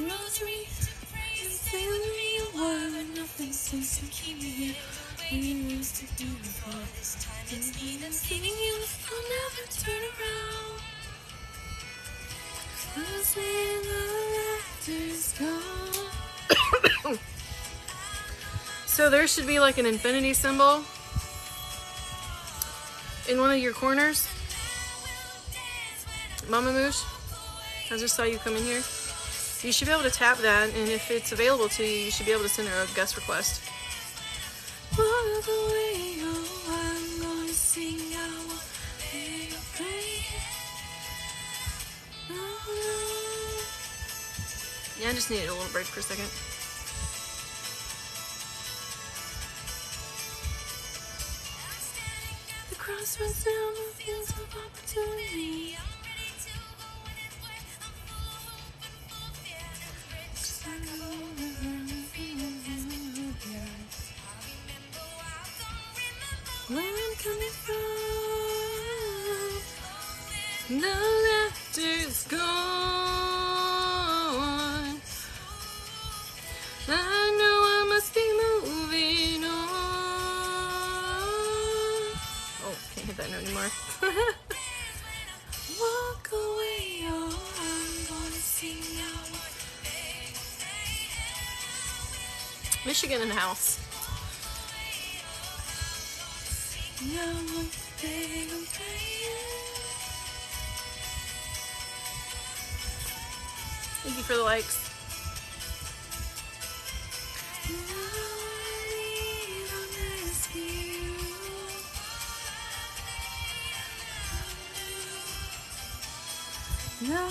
rosary, say the real word. Nothing seems to keep me here. When you used to be before this time, it's me that's leaving you. I'll never turn around. 'Cause when the laughter's gone. So there should be like an infinity symbol in one of your corners. Mama Moosh, I just saw you come in here. You should be able to tap that, and if it's available to you, you should be able to send her a guest request. Walk away, oh, I'm gonna sing, I won't beg or pray. No, no. Yeah, I just needed a little break for a second. The crossroads down the fields of opportunity. Where I'm coming from, the laughter's gone. I know I must be moving on. Oh, can't hit that note anymore. Walk away, oh, I'm gonna sing out. Michigan in the house. Thank you for the likes. No.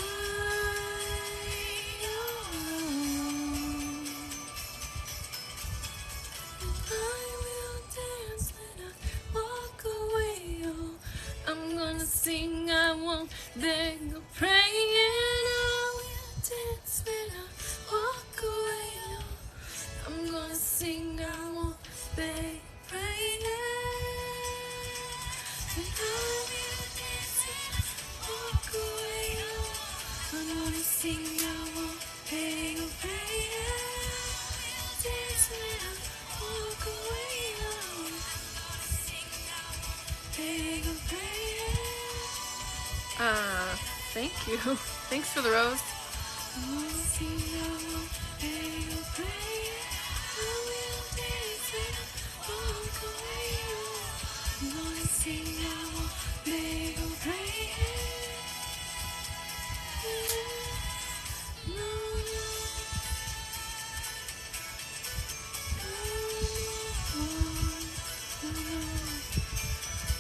Sing, I won't beg or pray, and I will dance when I walk away. I'm gonna sing, I won't beg or pray, and I will dance when I walk away. I'm gonna sing, I won't beg or pray, and I will dance when I walk away. Beg or pray. Thank you. Thanks for the rose.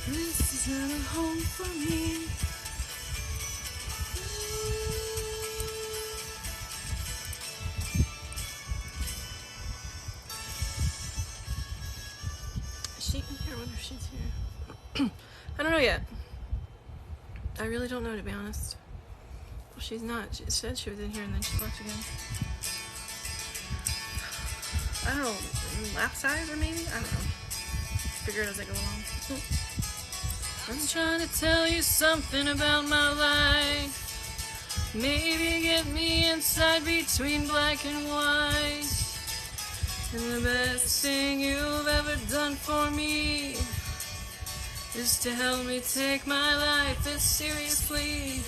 This is not a home for me. She's here. I don't know yet. I really don't know, to be honest. Well, she's not. She said she was in here and then she left again. I don't know. Lap size or maybe? I don't know. Figure it as I go along. I'm trying to tell you something about my life. Maybe get me inside between black and white. And the best thing you've ever done for me is to help me take my life as seriously.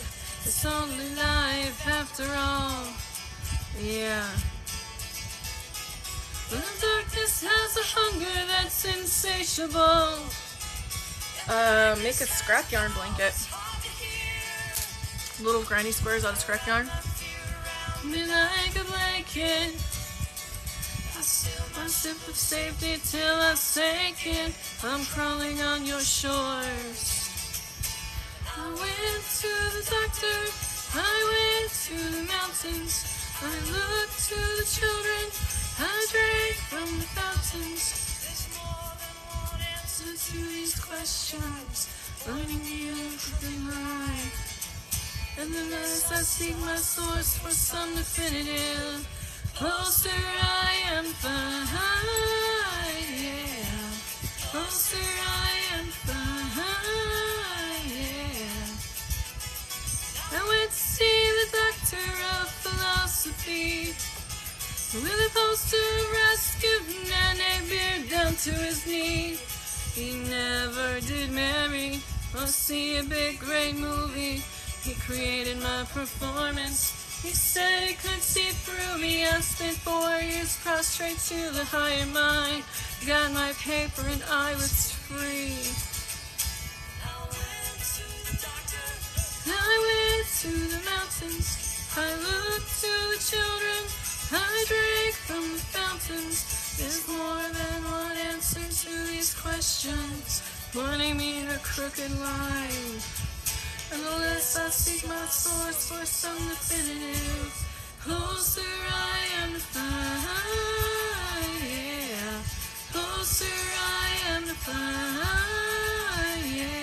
It's only life after all. Yeah. When the darkness has a hunger that's insatiable. Make a scrap yarn blanket. Little granny squares out of scrap yarn. Be like a blanket. I sip of safety till I sink in. I'm crawling on your shores. I went to the doctor. I went to the mountains. I looked to the children. I drank from the fountains. There's more than one answer to these questions. Learning everything right. And then as I seek my source for some definitive, closer I am behind, yeah. Closer I am behind, yeah. I went to see the doctor of philosophy. Really supposed to rescue Nene Beard down to his knee. He never did marry or see a big great movie. He created my performance. He said he could see through me. I spent 4 years prostrate to the higher mind. Got my paper and I was free. I went to the mountains. I looked to the children. I drank from the fountains. There's more than one answer to these questions. Money mean a crooked line. And the less I seek my source for some definitive, closer I am to find, yeah. Closer I am to find, yeah.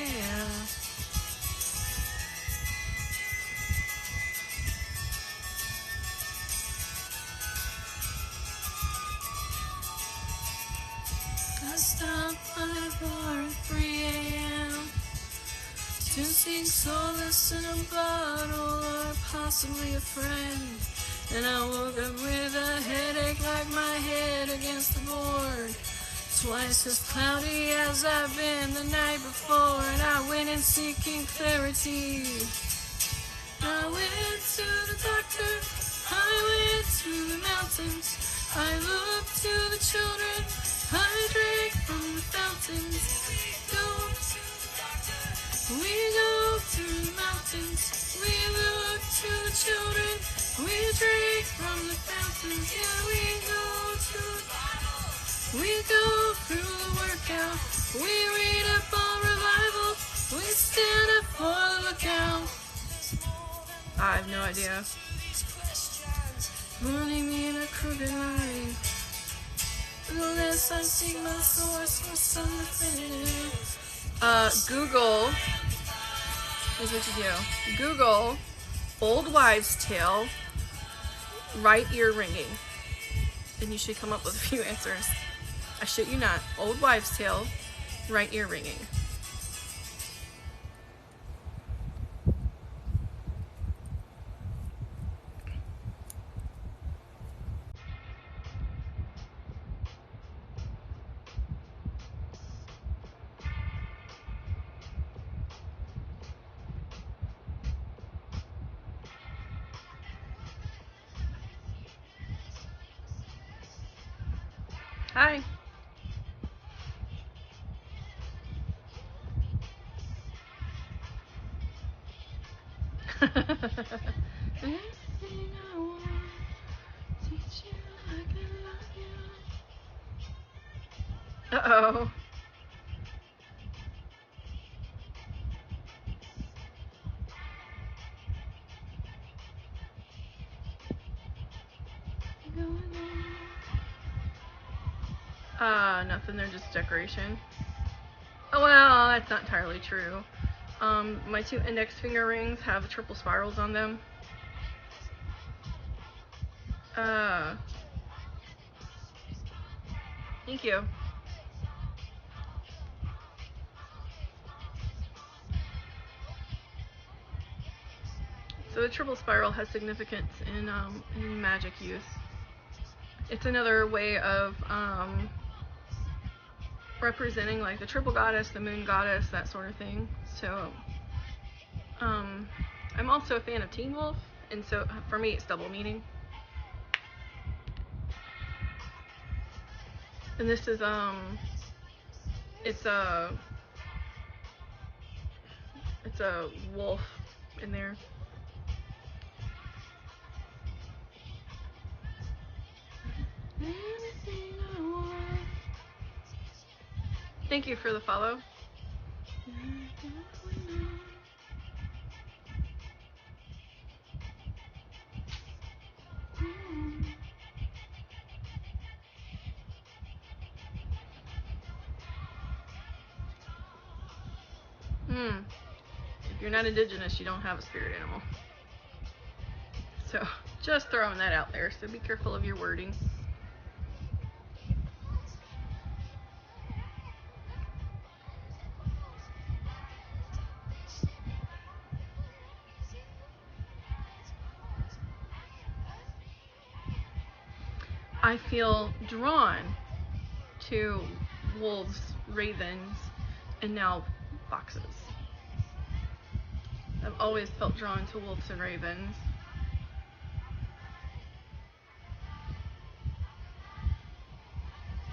I stopped by the bar at 3 a.m. to seek solace in a bottle or possibly a friend. And I woke up with a headache like my head against the board. Twice as cloudy as I've been the night before. And I went in seeking clarity. I went to the doctor. I went to the mountains. I looked to the children. I drank from the fountains. We go to the mountains. We look to the children. We drink from the fountains. Yeah, we go to the Bible. We go through the workout. We read up on revival. We stand up for the lookout. I have no idea. Running me in a crooked line. The less I seek my source for some definitive. Google is what you do. Google old wives' tale, right ear ringing, and you should come up with a few answers. I shit you not. Old wives' tale, right ear ringing. Hi. Uh-oh. Nothing, they're just decoration. Oh, well, that's not entirely true. My 2 index finger rings have triple spirals on them. Thank you. So the triple spiral has significance in magic use. It's another way of representing like the triple goddess, the moon goddess, that sort of thing. So I'm also a fan of Teen Wolf, and so for me it's double meaning. And this is it's a wolf in there. Thank you for the follow. If you're not indigenous, you don't have a spirit animal. So, just throwing that out there, so be careful of your wording. I feel drawn to wolves, ravens, and now foxes. I've always felt drawn to wolves and ravens.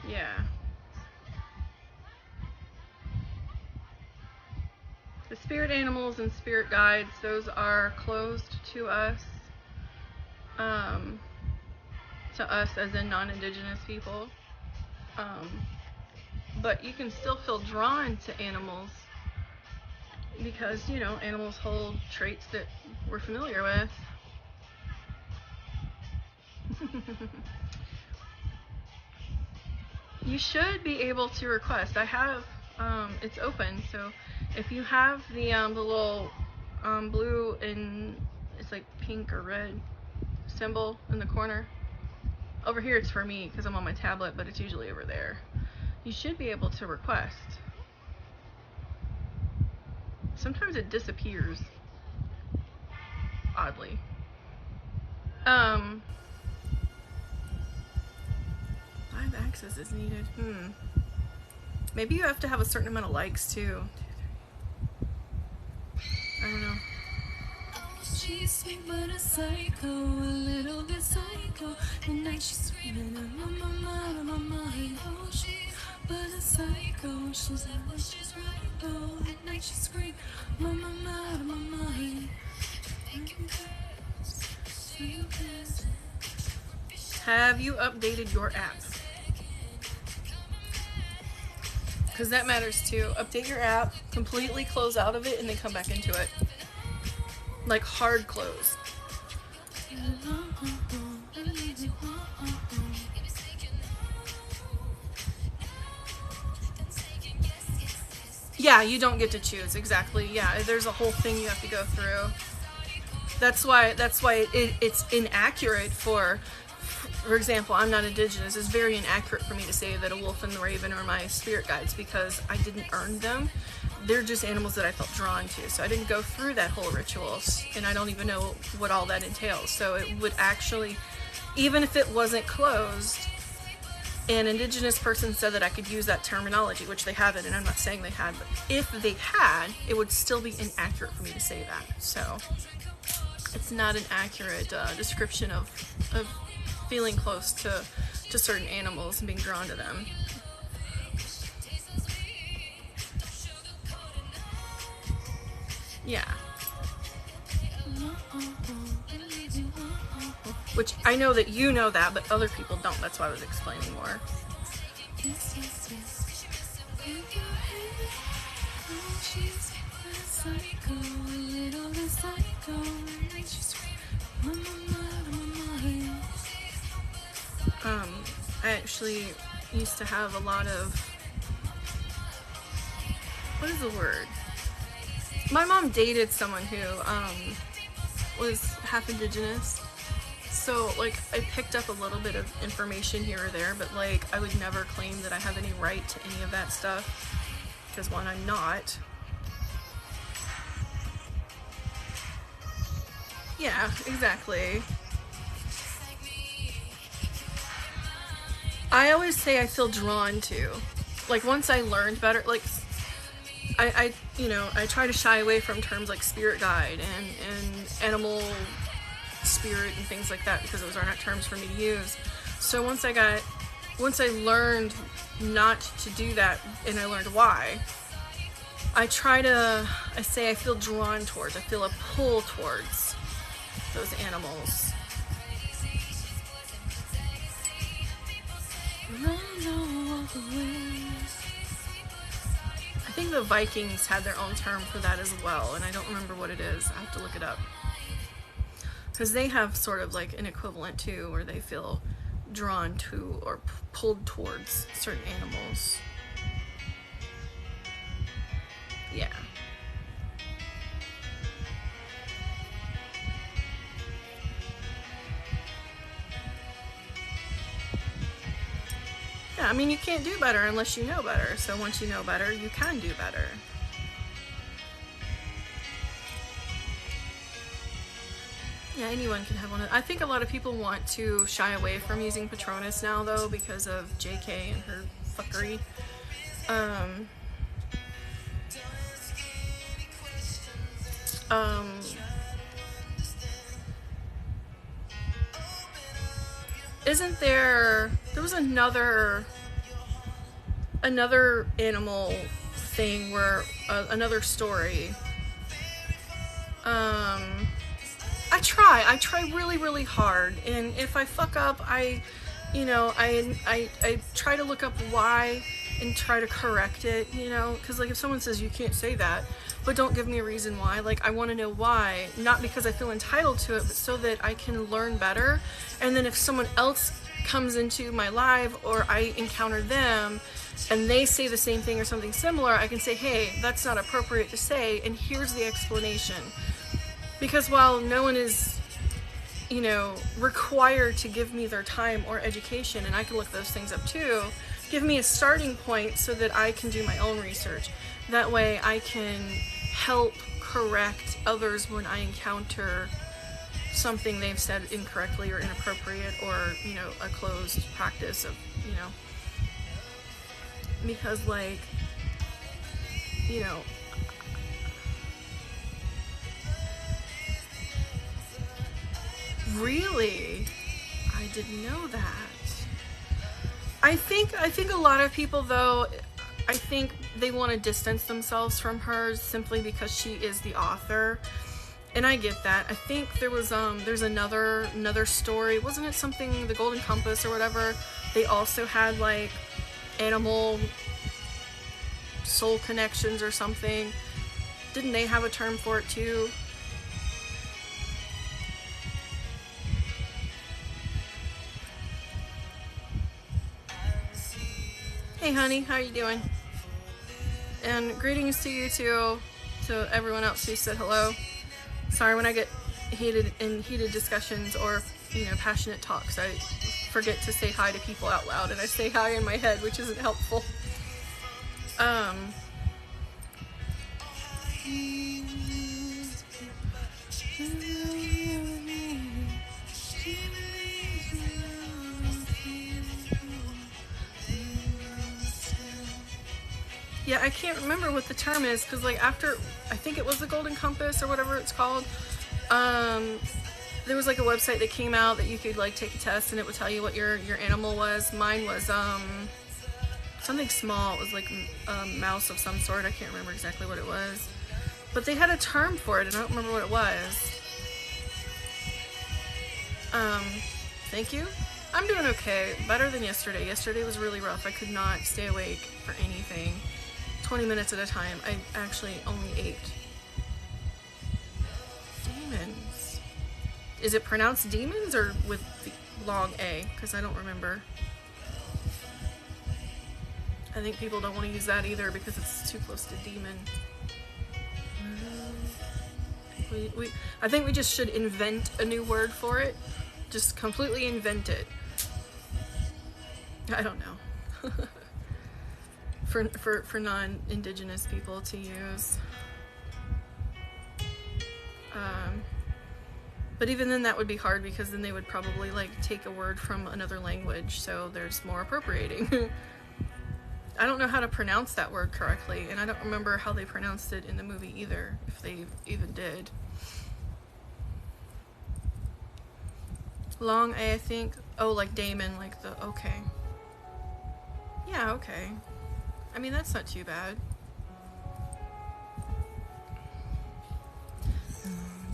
Yeah. The spirit animals and spirit guides, those are closed to us. To us as in non-indigenous people. But you can still feel drawn to animals because, you know, animals hold traits that we're familiar with. You should be able to request. I have, it's open, so if you have the little blue and it's like pink or red symbol in the corner. Over here it's for me because I'm on my tablet, but it's usually over there. You should be able to request. Sometimes it disappears, oddly. 5 access is needed. Maybe you have to have a certain amount of likes too. I don't know. She's sweet but a psycho, a little bit psycho. At night she's screaming, I'm on my mind. Oh, she's but a psycho. She's like, well, she's right though. At night she screams, I'm on my mind. Thinking girls, do you listen? Have you updated your app? Because that matters too. Update your app, completely close out of it, and then come back into it. Like hard close. Yeah, you don't get to choose. Exactly. Yeah, there's a whole thing you have to go through. That's why it's inaccurate for example, I'm not indigenous. It's very inaccurate for me to say that a wolf and the raven are my spirit guides because I didn't earn them. They're just animals that I felt drawn to. So I didn't go through that whole ritual, and I don't even know what all that entails. So it would actually, even if it wasn't closed, an indigenous person said that I could use that terminology, which they haven't, and I'm not saying they had, but if they had, it would still be inaccurate for me to say that. So it's not an accurate description of feeling close to certain animals and being drawn to them. Yeah. Which I know that you know that, but other people don't. That's why I was explaining more. I actually used to have a lot of, what is the word? My mom dated someone who was half indigenous, so like I picked up a little bit of information here or there, but like I would never claim that I have any right to any of that stuff, because one, I'm not. Yeah, exactly. I always say I feel drawn to, like once I learned better, like I try to shy away from terms like spirit guide and animal spirit and things like that, because those are not terms for me to use. So once I learned not to do that, and I learned why, I say I feel drawn towards, I feel a pull towards those animals. I think the Vikings had their own term for that as well, and I don't remember what it is. I have to look it up. Because they have sort of like an equivalent too, where they feel drawn to or pulled towards certain animals. Yeah. Yeah, I mean, you can't do better unless you know better. So once you know better, you can do better. Yeah, anyone can have one. I think a lot of people want to shy away from using Patronus now, though, because of JK and her fuckery. Um, isn't there was another animal thing where another story. I try really, really hard, and if I fuck up, I try to look up why and try to correct it, because like if someone says you can't say that, but don't give me a reason why, like I want to know why, not because I feel entitled to it, but so that I can learn better. And then if someone else comes into my live or I encounter them and they say the same thing or something similar, I can say, hey, that's not appropriate to say, and here's the explanation. Because while no one is, required to give me their time or education, and I can look those things up too, give me a starting point so that I can do my own research. That way I can help correct others when I encounter something they've said incorrectly or inappropriate, or, a closed practice of, because like, really? I didn't know that. I think a lot of people, though, I think they want to distance themselves from her simply because she is the author. And I get that. I think there's another story. Wasn't it something, the Golden Compass or whatever? They also had like animal soul connections or something. Didn't they have a term for it too? Hey honey, how are you doing? And greetings to you too, to everyone else who said hello. Sorry when I get heated discussions or, passionate talks, I forget to say hi to people out loud, and I say hi in my head, which isn't helpful. Yeah, I can't remember what the term is, because like after, I think it was the Golden Compass or whatever it's called, there was like a website that came out that you could like take a test and it would tell you what your animal was. Mine was something small. It was like a mouse of some sort. I can't remember exactly what it was, but they had a term for it and I don't remember what it was. Thank you. I'm doing okay. Better than yesterday. Yesterday was really rough. I could not stay awake for anything. 20 minutes at a time. I actually only ate. Demons. Is it pronounced demons or with the long A? Because I don't remember. I think people don't want to use that either because it's too close to demon. I think we just should invent a new word for it. Just completely invent it. I don't know. for non-indigenous people to use. But even then that would be hard because then they would probably like take a word from another language, so there's more appropriating. I don't know how to pronounce that word correctly, and I don't remember how they pronounced it in the movie either, if they even did. Long A, I think. Oh, like Damon, like the, okay. Yeah, okay. I mean, that's not too bad.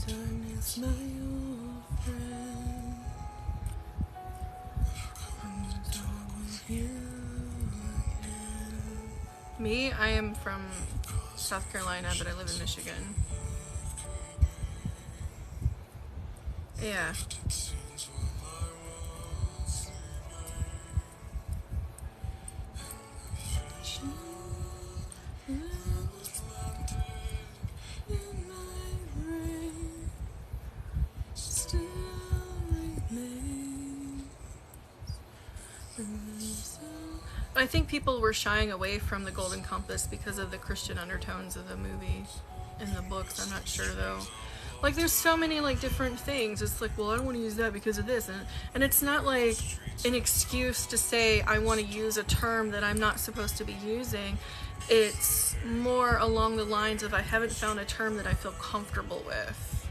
Darkness, my old friend. Me, I am from South Carolina, but I live in Michigan. Yeah. I think people were shying away from the Golden Compass because of the Christian undertones of the movie and the books. I'm not sure though. Like, there's so many, like, different things. It's like, well, I don't want to use that because of this. And it's not, like, an excuse to say I want to use a term that I'm not supposed to be using. It's more along the lines of I haven't found a term that I feel comfortable with.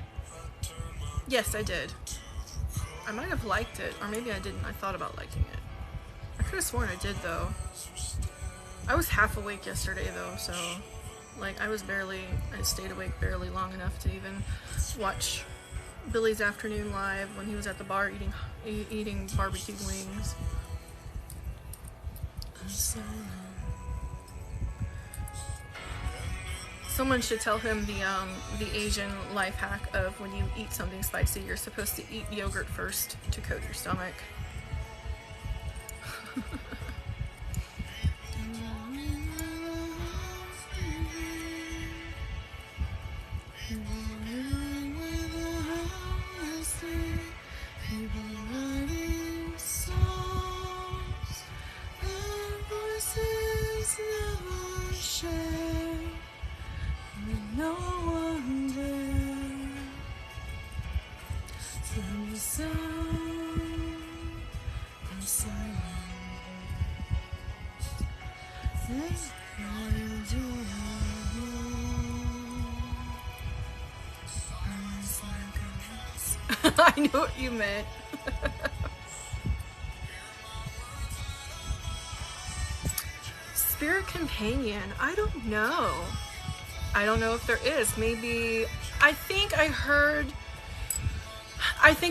Yes, I did. I might have liked it, or maybe I didn't. I thought about liking it. I could have sworn I did, though. I was half awake yesterday, though, so... Like, I stayed awake barely long enough to even watch Billy's Afternoon Live when he was at the bar eating barbecued wings. Someone should tell him the Asian life hack of when you eat something spicy, you're supposed to eat yogurt first to coat your stomach. I know what you meant. Spirit companion, I don't know. I don't know if there is. Maybe, I think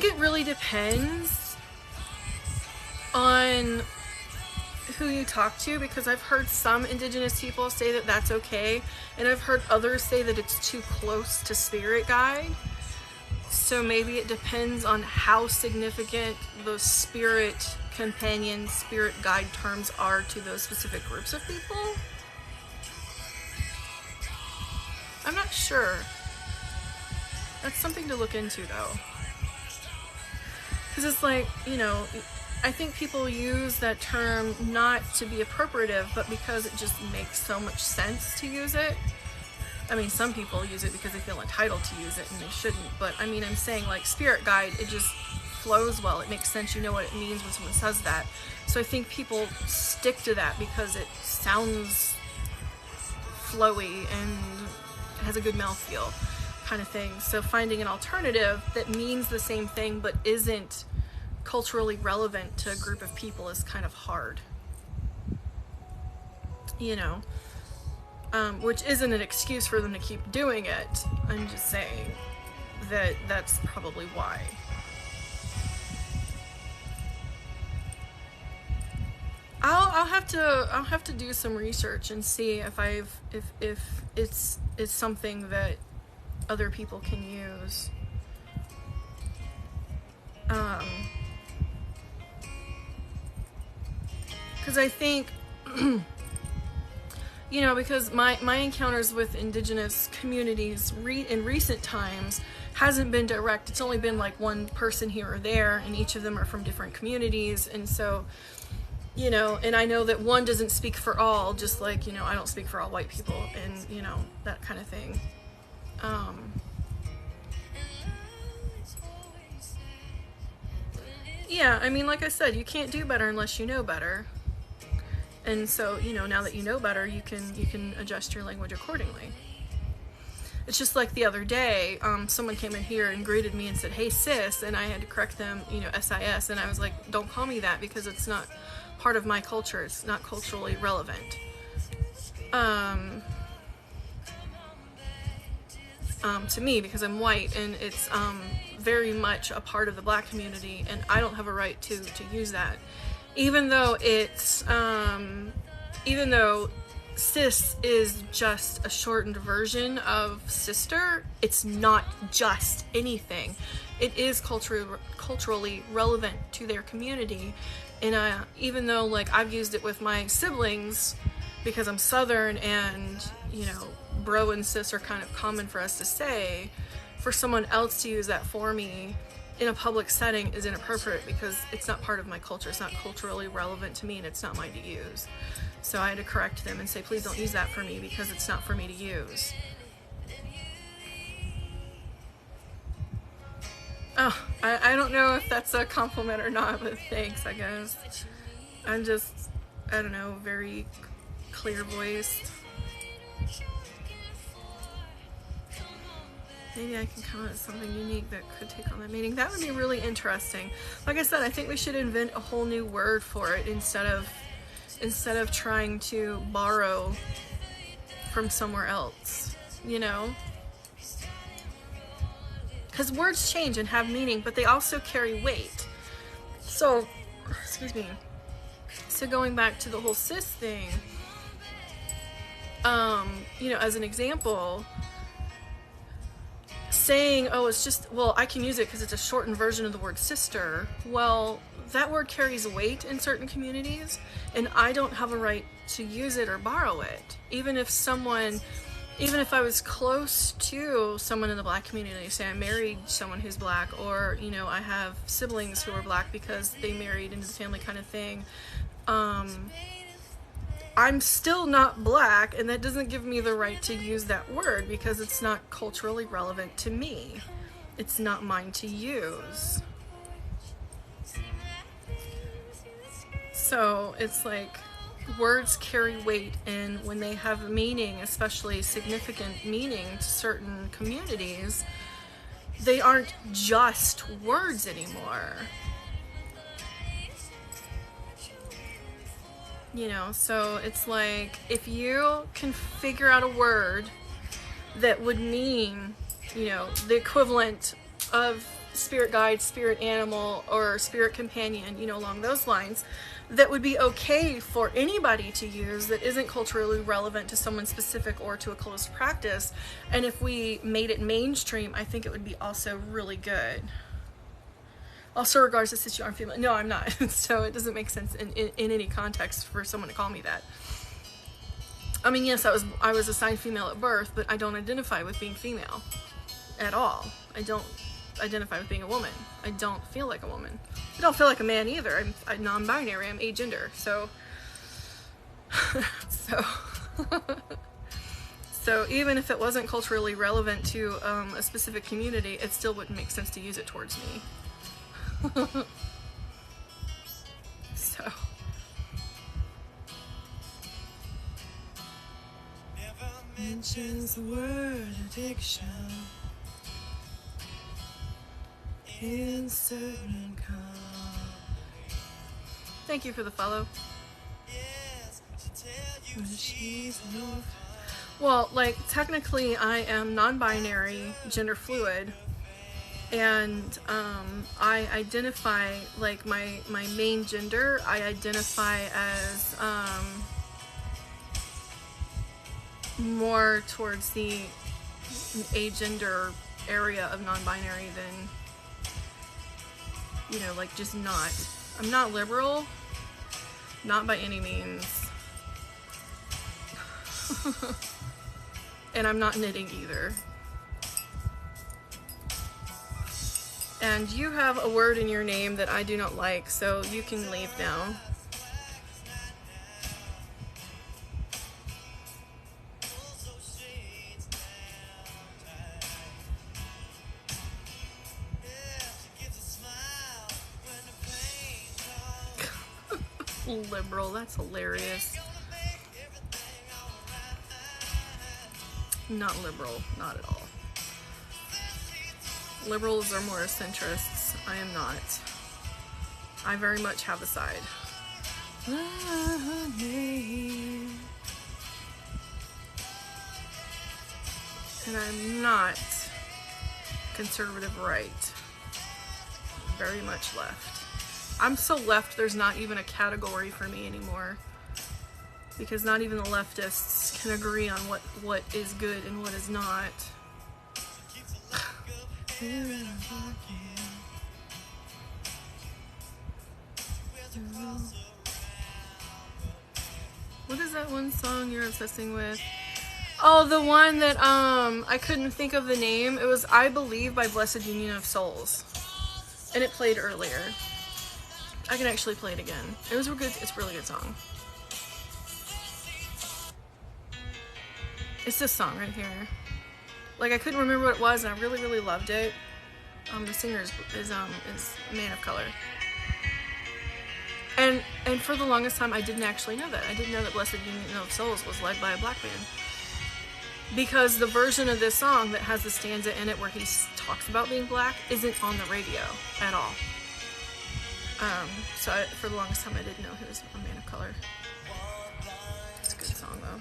it really depends on who you talk to, because I've heard some indigenous people say that that's okay, and I've heard others say that it's too close to spirit guide. So maybe it depends on how significant those spirit companion, spirit guide terms are to those specific groups of people. I'm not sure. That's something to look into, though. Because it's like, you know, I think people use that term not to be appropriative, but because it just makes so much sense to use it. I mean, some people use it because they feel entitled to use it, and they shouldn't. But, I mean, I'm saying, like, spirit guide, it just flows well. It makes sense. You know what it means when someone says that. So I think people stick to that because it sounds flowy and it has a good mouthfeel kind of thing. So finding an alternative that means the same thing but isn't culturally relevant to a group of people is kind of hard. You know? Which isn't an excuse for them to keep doing it. I'm just saying that that's probably why. I'll have to do some research and see if it's something that other people can use. Because I think you know, because my encounters with indigenous communities in recent times hasn't been direct. It's only been like one person here or there, and each of them are from different communities. And so, you know, and I know that one doesn't speak for all, just like, you know, I don't speak for all white people, and, you know, that kind of thing. Yeah, I mean, like I said, you can't do better unless you know better. And so, you know, now that you know better, you can adjust your language accordingly. It's just like the other day, someone came in here and greeted me and said, "Hey sis," and I had to correct them, you know, SIS, and I was like, don't call me that because it's not part of my culture. It's not culturally relevant. To me, because I'm white, and it's very much a part of the black community, and I don't have a right to use that. Even though it's, even though sis is just a shortened version of sister, it's not just anything. It is culturally relevant to their community. And even though, like, I've used it with my siblings because I'm Southern and, you know, bro and sis are kind of common for us to say, for someone else to use that for me in a public setting is inappropriate because it's not part of my culture. It's not culturally relevant to me, and it's not mine to use. So I had to correct them and say, please don't use that for me because it's not for me to use. Oh, I don't know if that's a compliment or not, but thanks, I guess. I'm just, I don't know, very clear voiced. Maybe I can come up with something unique that could take on that meaning. That would be really interesting. Like I said, I think we should invent a whole new word for it instead of trying to borrow from somewhere else, you know? Because words change and have meaning, but they also carry weight. So, excuse me. So going back to the whole cis thing, you know, as an example, saying, oh, it's just, well, I can use it because it's a shortened version of the word sister. Well, that word carries weight in certain communities, and I don't have a right to use it or borrow it. Even if I was close to someone in the Black community, say I married someone who's Black, or, you know, I have siblings who are Black because they married into the family kind of thing, I'm still not Black, and that doesn't give me the right to use that word because it's not culturally relevant to me. It's not mine to use. So it's like words carry weight, and when they have meaning, especially significant meaning to certain communities, they aren't just words anymore. You know, so it's like, if you can figure out a word that would mean, you know, the equivalent of spirit guide, spirit animal, or spirit companion, you know, along those lines, that would be okay for anybody to use that isn't culturally relevant to someone specific or to a close practice. And if we made it mainstream, I think it would be also really good. Also, regards to cis, you aren't female. No, I'm not. So it doesn't make sense in any context for someone to call me that. I mean, yes, I was assigned female at birth, but I don't identify with being female at all. I don't identify with being a woman. I don't feel like a woman. I don't feel like a man either. I'm non-binary. I'm agender. So, so even if it wasn't culturally relevant to a specific community, it still wouldn't make sense to use it towards me. So mentions the word addiction in certain Thank you for the follow. Well, like, technically I am non-binary, gender fluid, and I identify, like, my main gender, I identify as more towards the agender area of non-binary than, you know, like, just not. I'm not liberal, not by any means. And I'm not knitting either. And you have a word in your name that I do not like, so you can leave now. Liberal, that's hilarious. Not liberal, not at all. Liberals are more centrists. I am not. I very much have a side. And I'm not conservative right. Very much left. I'm so left, there's not even a category for me anymore. Because not even the leftists can agree on what is good and what is not. What is that one song you're obsessing with? Oh, the one that I couldn't think of the name. It was I Believe by Blessed Union of Souls. And it played earlier. I can actually play it again. It was a good, it's a really good song. It's this song right here. Like, I couldn't remember what it was, and I really, really loved it. The singer is a man of color. And for the longest time, I didn't actually know that. I didn't know that Blessed Union of Souls was led by a black man. Because the version of this song that has the stanza in it where he talks about being black isn't on the radio at all. For the longest time, I didn't know he was a man of color. It's a good song, though.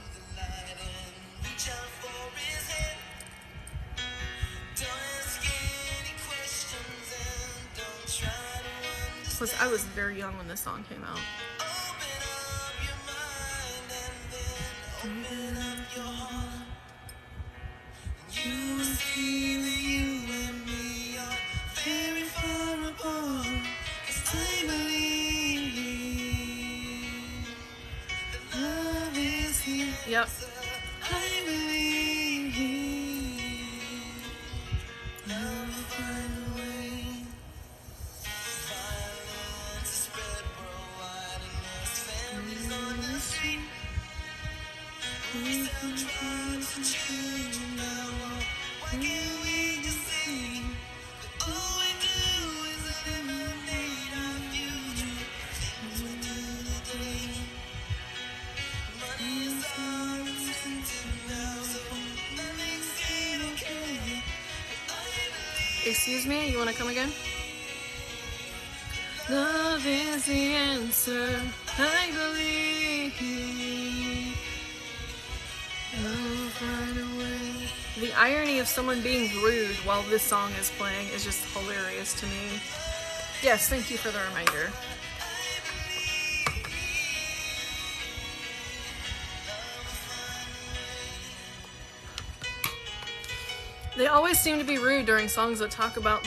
Plus, I was very young when this song came out. Open up your heart. You will see that you and me are very far apart. 'Cause I believe that love is here. Yep. I believe love will find a way. Violence is spread worldwide and there's families on the street. We control some change now. Why can't we just see that all we do is eliminate our future? Things we do today. Money is all incentive now, so that makes it okay. Excuse me, you want to come again? Love is the answer, I believe. Love find a way. The irony of someone being rude while this song is playing is just hilarious to me. Yes, thank you for the reminder. They always seem to be rude during songs that talk about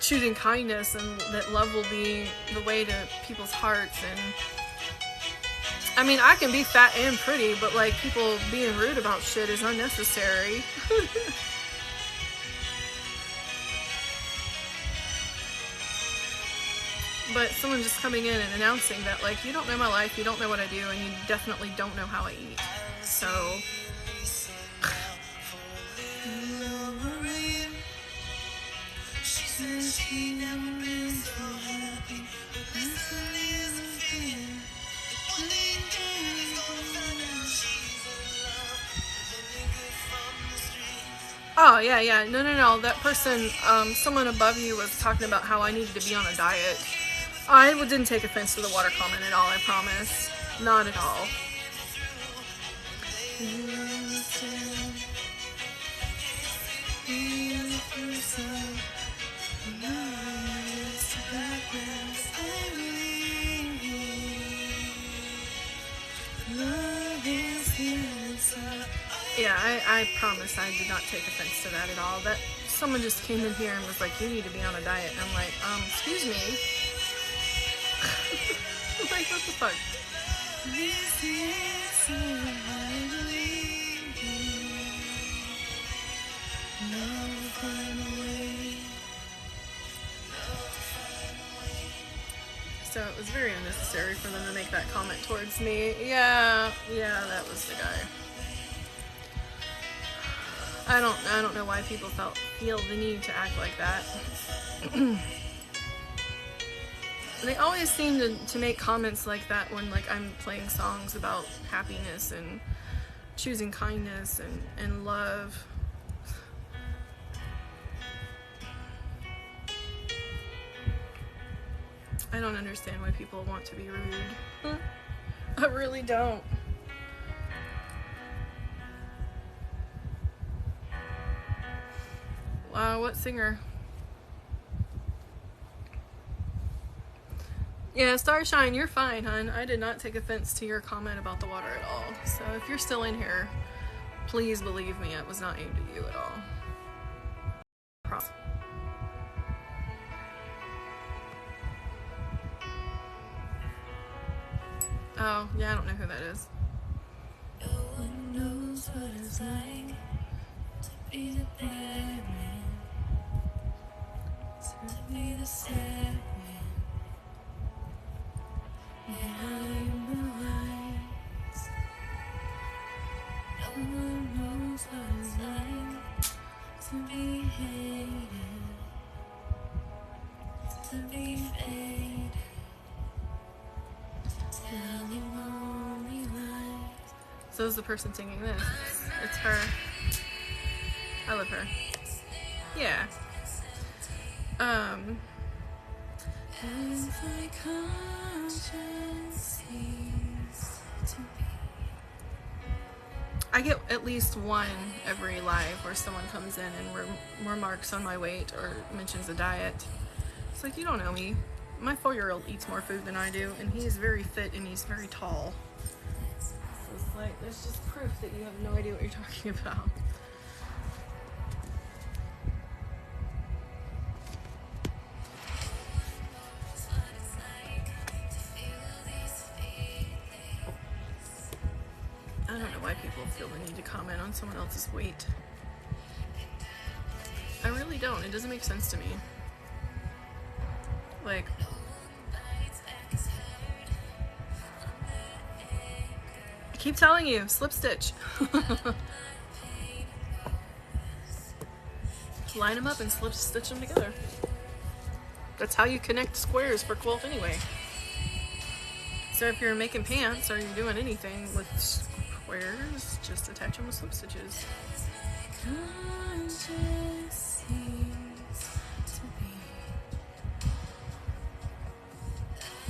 choosing kindness and that love will be the way to people's hearts. And I mean, I can be fat and pretty, but like people being rude about shit is unnecessary. But someone just coming in and announcing that, like, you don't know my life, you don't know what I do, and you definitely don't know how I eat. So oh, yeah. No. That person, someone above you was talking about how I needed to be on a diet. I didn't take offense to the water comment at all, I promise. Not at all. Yeah, I promise I did not take offense to that at all. That someone just came in here and was like, you need to be on a diet. And I'm like, excuse me. Like, what the fuck? So it was very unnecessary for them to make that comment towards me. Yeah, that was the guy. I don't know why people feel the need to act like that. They always seem to make comments like that when, like, I'm playing songs about happiness and choosing kindness and love. I don't understand why people want to be rude. I really don't. Wow, what singer? Yeah, Starshine, you're fine, hun. I did not take offense to your comment about the water at all. So if you're still in here, please believe me, it was not aimed at you at all. Oh, yeah, I don't know who that is. No one knows what it's like to be the bad man, to be the sad man. Behind the lines, no one knows what it's like to be hated to be paid. Tell me lonely lies. So is the person singing this. It's her. I love her. Yeah. As my conscience seems to be. I get at least one every live where someone comes in and remarks on my weight or mentions a diet. It's like, you don't know me. My 4-year-old eats more food than I do, and he is very fit and he's very tall. So it's like, there's just proof that you have no idea what you're talking about. I don't know why people feel the need to comment on someone else's weight. I really don't. It doesn't make sense to me. Like, I keep telling you, slip stitch. Line them up and slip stitch them together. That's how you connect squares for quilt anyway. So if you're making pants or you're doing anything with squares, just attach them with slip stitches.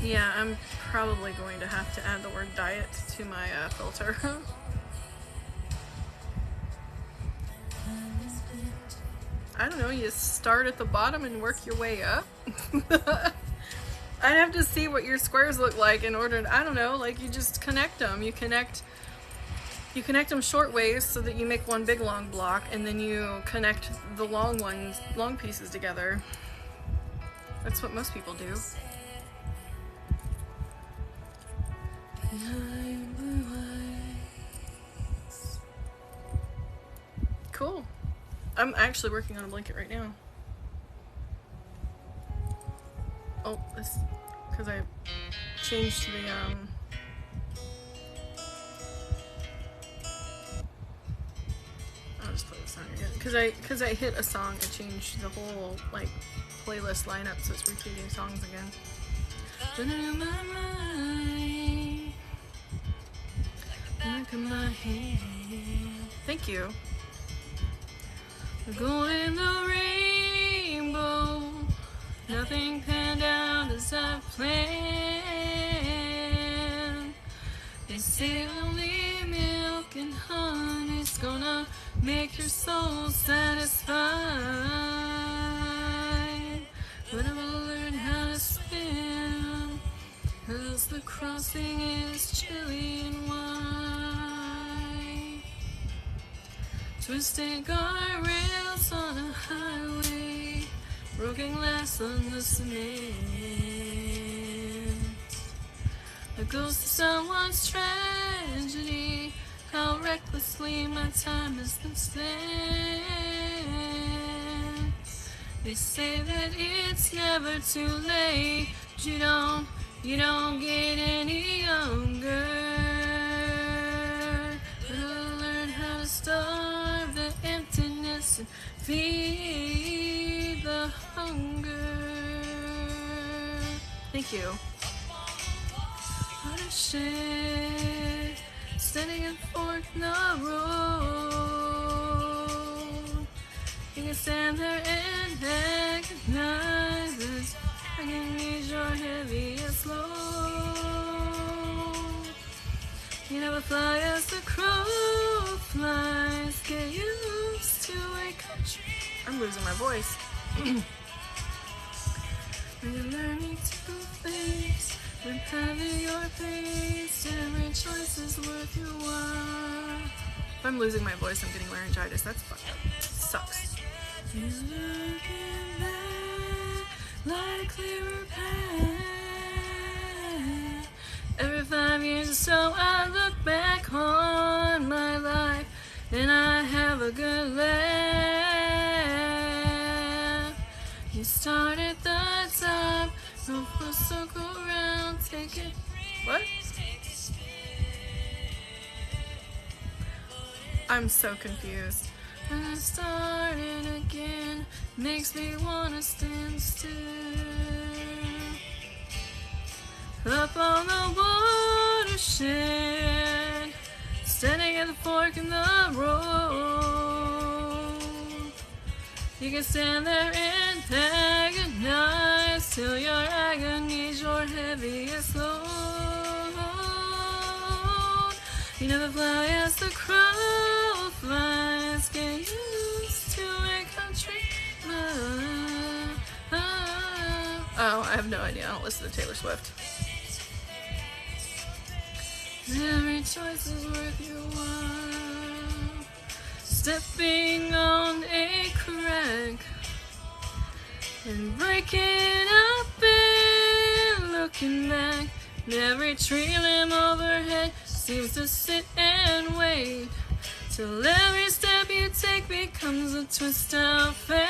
Yeah, I'm probably going to have to add the word diet to my filter. I don't know, you start at the bottom and work your way up. I'd have to see what your squares look like in order to, I don't know, like you just connect them. You connect them short ways so that you make one big long block, and then you connect the long pieces together. That's what most people do. Cool. I'm actually working on a blanket right now. Oh, this, because I changed the, I'll just play the song again. Because I hit a song, I changed the whole, like, playlist lineup, so it's repeating songs again. Look at my hand. Thank you. The gold in the rainbow, nothing panned out as I planned. They say only milk and honey's gonna make your soul satisfied. But I'm gonna learn how to swim, 'cause the crossing is chilly and wide. Twisted guardrails on a highway, broken glass on the cement. A ghost of someone's tragedy, how recklessly my time has been spent. They say that it's never too late, you don't get any younger. But I'll learn how to starve the emptiness and feed the hunger. Thank you. What a shit, standing in fork in the road. You can stand there and recognize this. I can reach your heaviest load. You never fly as the crow flies. Get used to a country. I'm losing my voice. You're learning to face with having your face. Every choice is worth your while. If I'm losing my voice, I'm getting laryngitis. That's fucked up. It sucks. You're looking back like clearer path. Every 5 years or so, I look back on my life, and I have a good laugh. You start at the top, go full circle round, take it. What? I'm so confused. And I started again, makes me wanna stand still. up on the watershed, standing at the fork in the road. You can stand there and agonize till your agony's your heaviest load. You never fly as the crow flies, get used to a country life. Oh, I have no idea. I don't listen to Taylor Swift. Every choice is worth your while. Stepping on a crack and breaking up and looking back. And every tree limb overhead seems to sit and wait till every step you take becomes a twist of fate.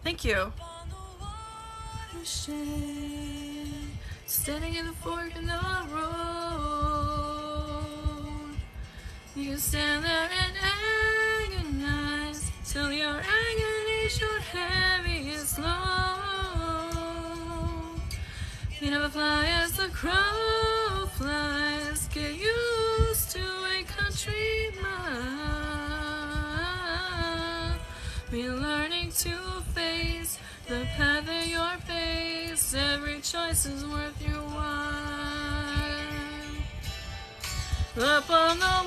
Thank you. Standing in the fork in the road, you can stand there and agonize till your agony's your heaviest load. You never fly as the crow flies, get used to a country mile. We're learning to face the path at your pace. Every choice is worth your while. Up on the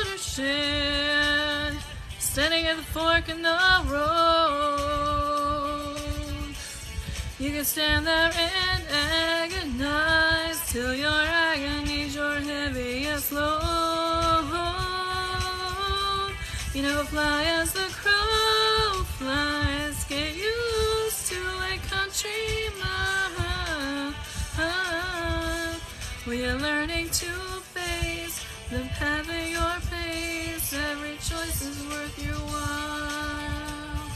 watershed, standing at the fork in the road. You can stand there and agonize till your agony's your heaviest load. You never fly as the crow flies, get used to a country mile. We are learning to face the path at your pace. Every choice is worth your while.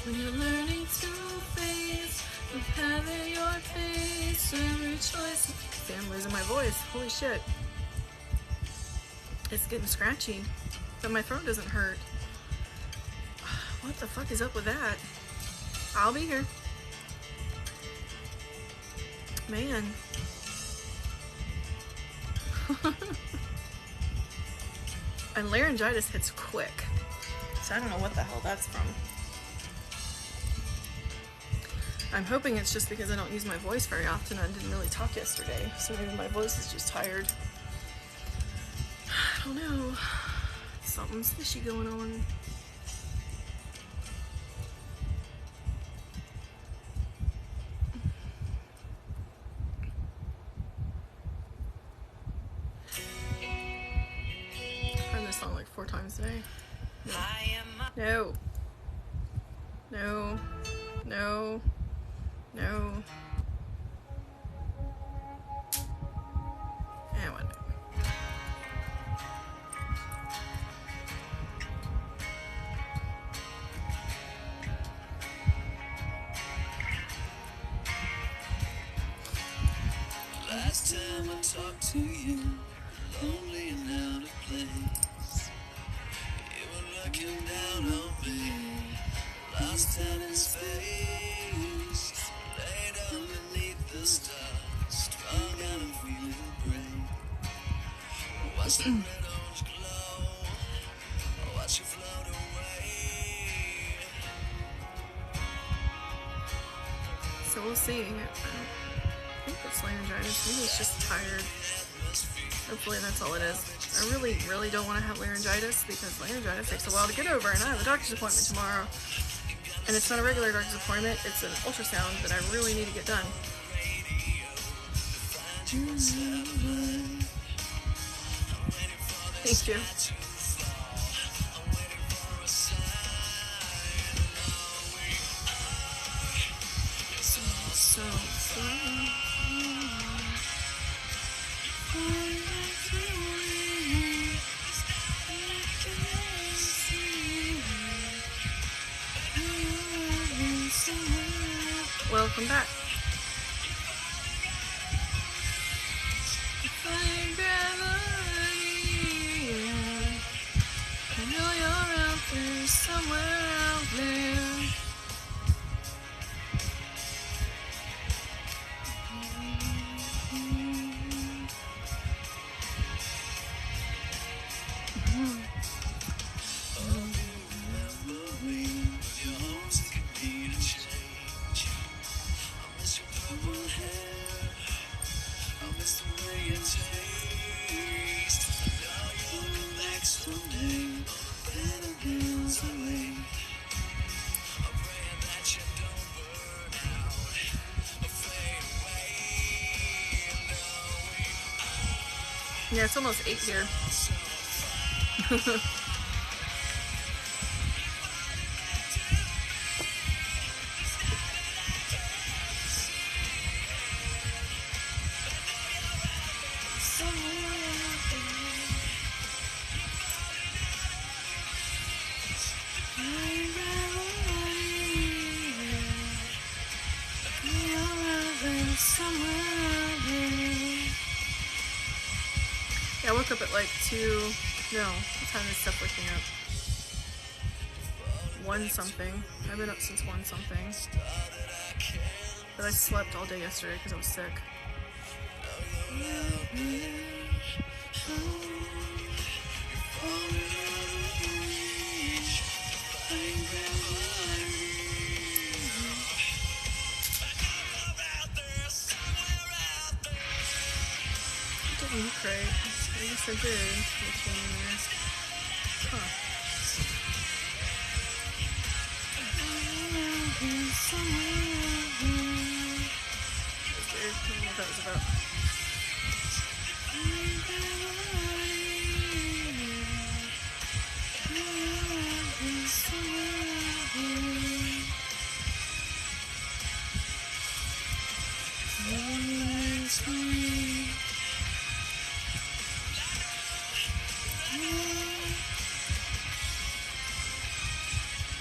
When you're learning to face the path at your pace, every choice. See, I'm losing my voice. Holy shit. It's getting scratchy, but my throat doesn't hurt. What the fuck is up with that? I'll be here. Man. And laryngitis hits quick. So I don't know what the hell that's from. I'm hoping it's just because I don't use my voice very often. I didn't really talk yesterday, so maybe my voice is just tired. I don't know. Something's fishy going on. I've heard this song like 4 times today. No. No. No. No. Yeah, what? Last time I talked to you, lonely and out of place. You were looking down on me, lost in his face. Laid underneath the stars, strong and I'm feeling great. Watch the red orange glow, watch you float away. So we'll see. I think it's laryngitis. Maybe it's just tired. Hopefully that's all it is. I really don't want to have laryngitis because laryngitis takes a while to get over, and I have a doctor's appointment tomorrow. And it's not a regular doctor's appointment, it's an ultrasound that I really need to get done. Thank you. Welcome back. Defying gravity. I know you're out there, somewhere out there. Yeah, it's almost 8 here. Yeah, I woke up at like 2. No, what time is stuff waking up? 1 something. I've been up since 1 something. But I slept all day yesterday because I was sick. Didn't cry. I guess I did. Which one in there? Huh. That's weird. I don't know what that was about.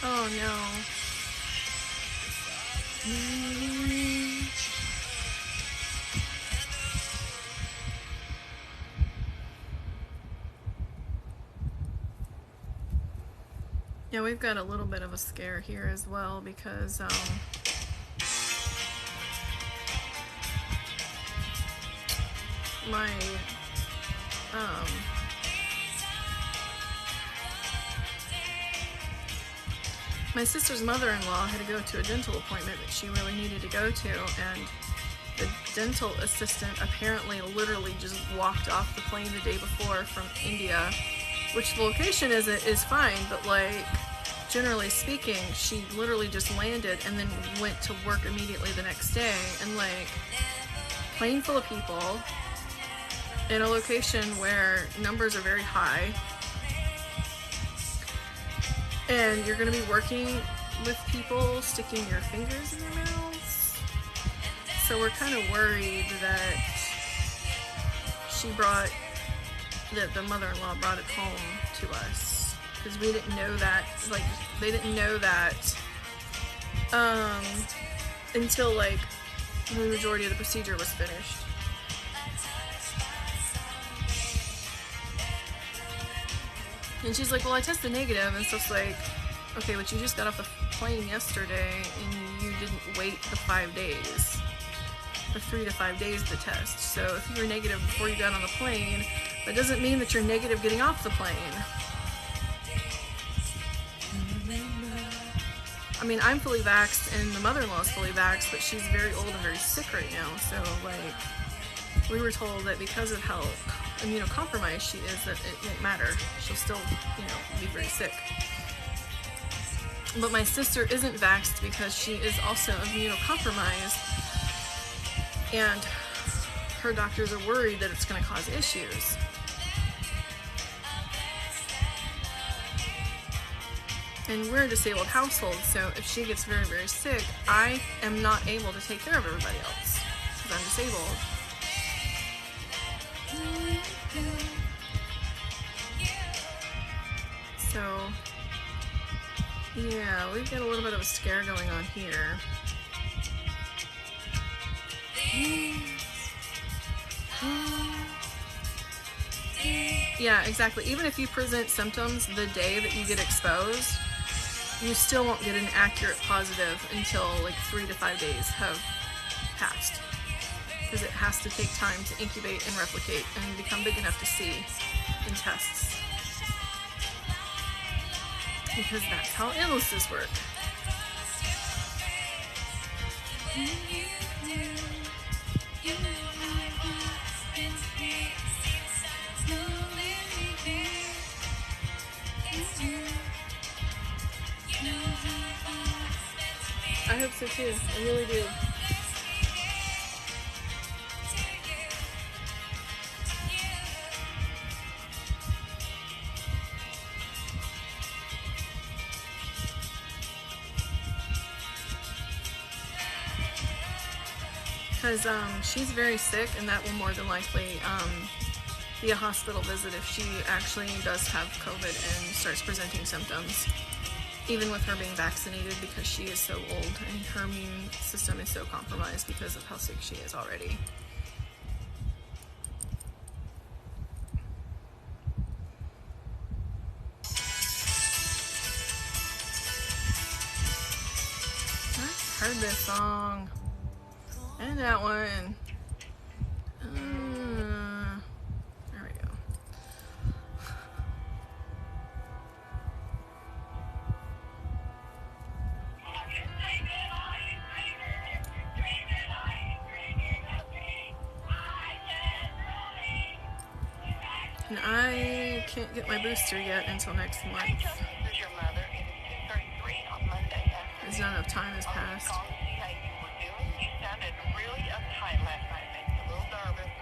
Oh no. Yeah, we've got a little bit of a scare here as well because my sister's mother-in-law had to go to a dental appointment that she really needed to go to, and the dental assistant apparently literally just walked off the plane the day before from India, which the location is fine, but like generally speaking, she literally just landed and then went to work immediately the next day, and like plane full of people in a location where numbers are very high, and you're going to be working with people sticking your fingers in their mouths. So we're kind of worried that the mother-in-law brought it home to us, because we didn't know that, like, they didn't know that until like the majority of the procedure was finished. And she's like, well, I tested negative, and so it's like, okay, but you just got off the plane yesterday and you didn't wait the 5 days, or 3 to 5 days to test. So if you were negative before you got on the plane, that doesn't mean that you're negative getting off the plane. I mean, I'm fully vaxxed and the mother-in-law is fully vaxxed, but she's very old and very sick right now. So like, we were told that because of how immunocompromised she is, that it won't matter. She'll still, be very sick. But my sister isn't vaxxed because she is also immunocompromised, and her doctors are worried that it's going to cause issues. And we're a disabled household, so if she gets very, very sick, I am not able to take care of everybody else because I'm disabled. So, yeah, we've got a little bit of a scare going on here. Yeah, exactly. Even if you present symptoms the day that you get exposed, you still won't get an accurate positive until like 3 to 5 days have passed, because it has to take time to incubate and replicate and become big enough to see in tests, because that's how illnesses work. I hope so too. I really do. because she's very sick, and that will more than likely be a hospital visit if she actually does have COVID and starts presenting symptoms, even with her being vaccinated, because she is so old and her immune system is so compromised because of how sick she is already. I've heard this song and that one. There we go. And I can't get my booster yet until next month. As not enough time has passed. You sounded really uptight last night. It made me a little nervous.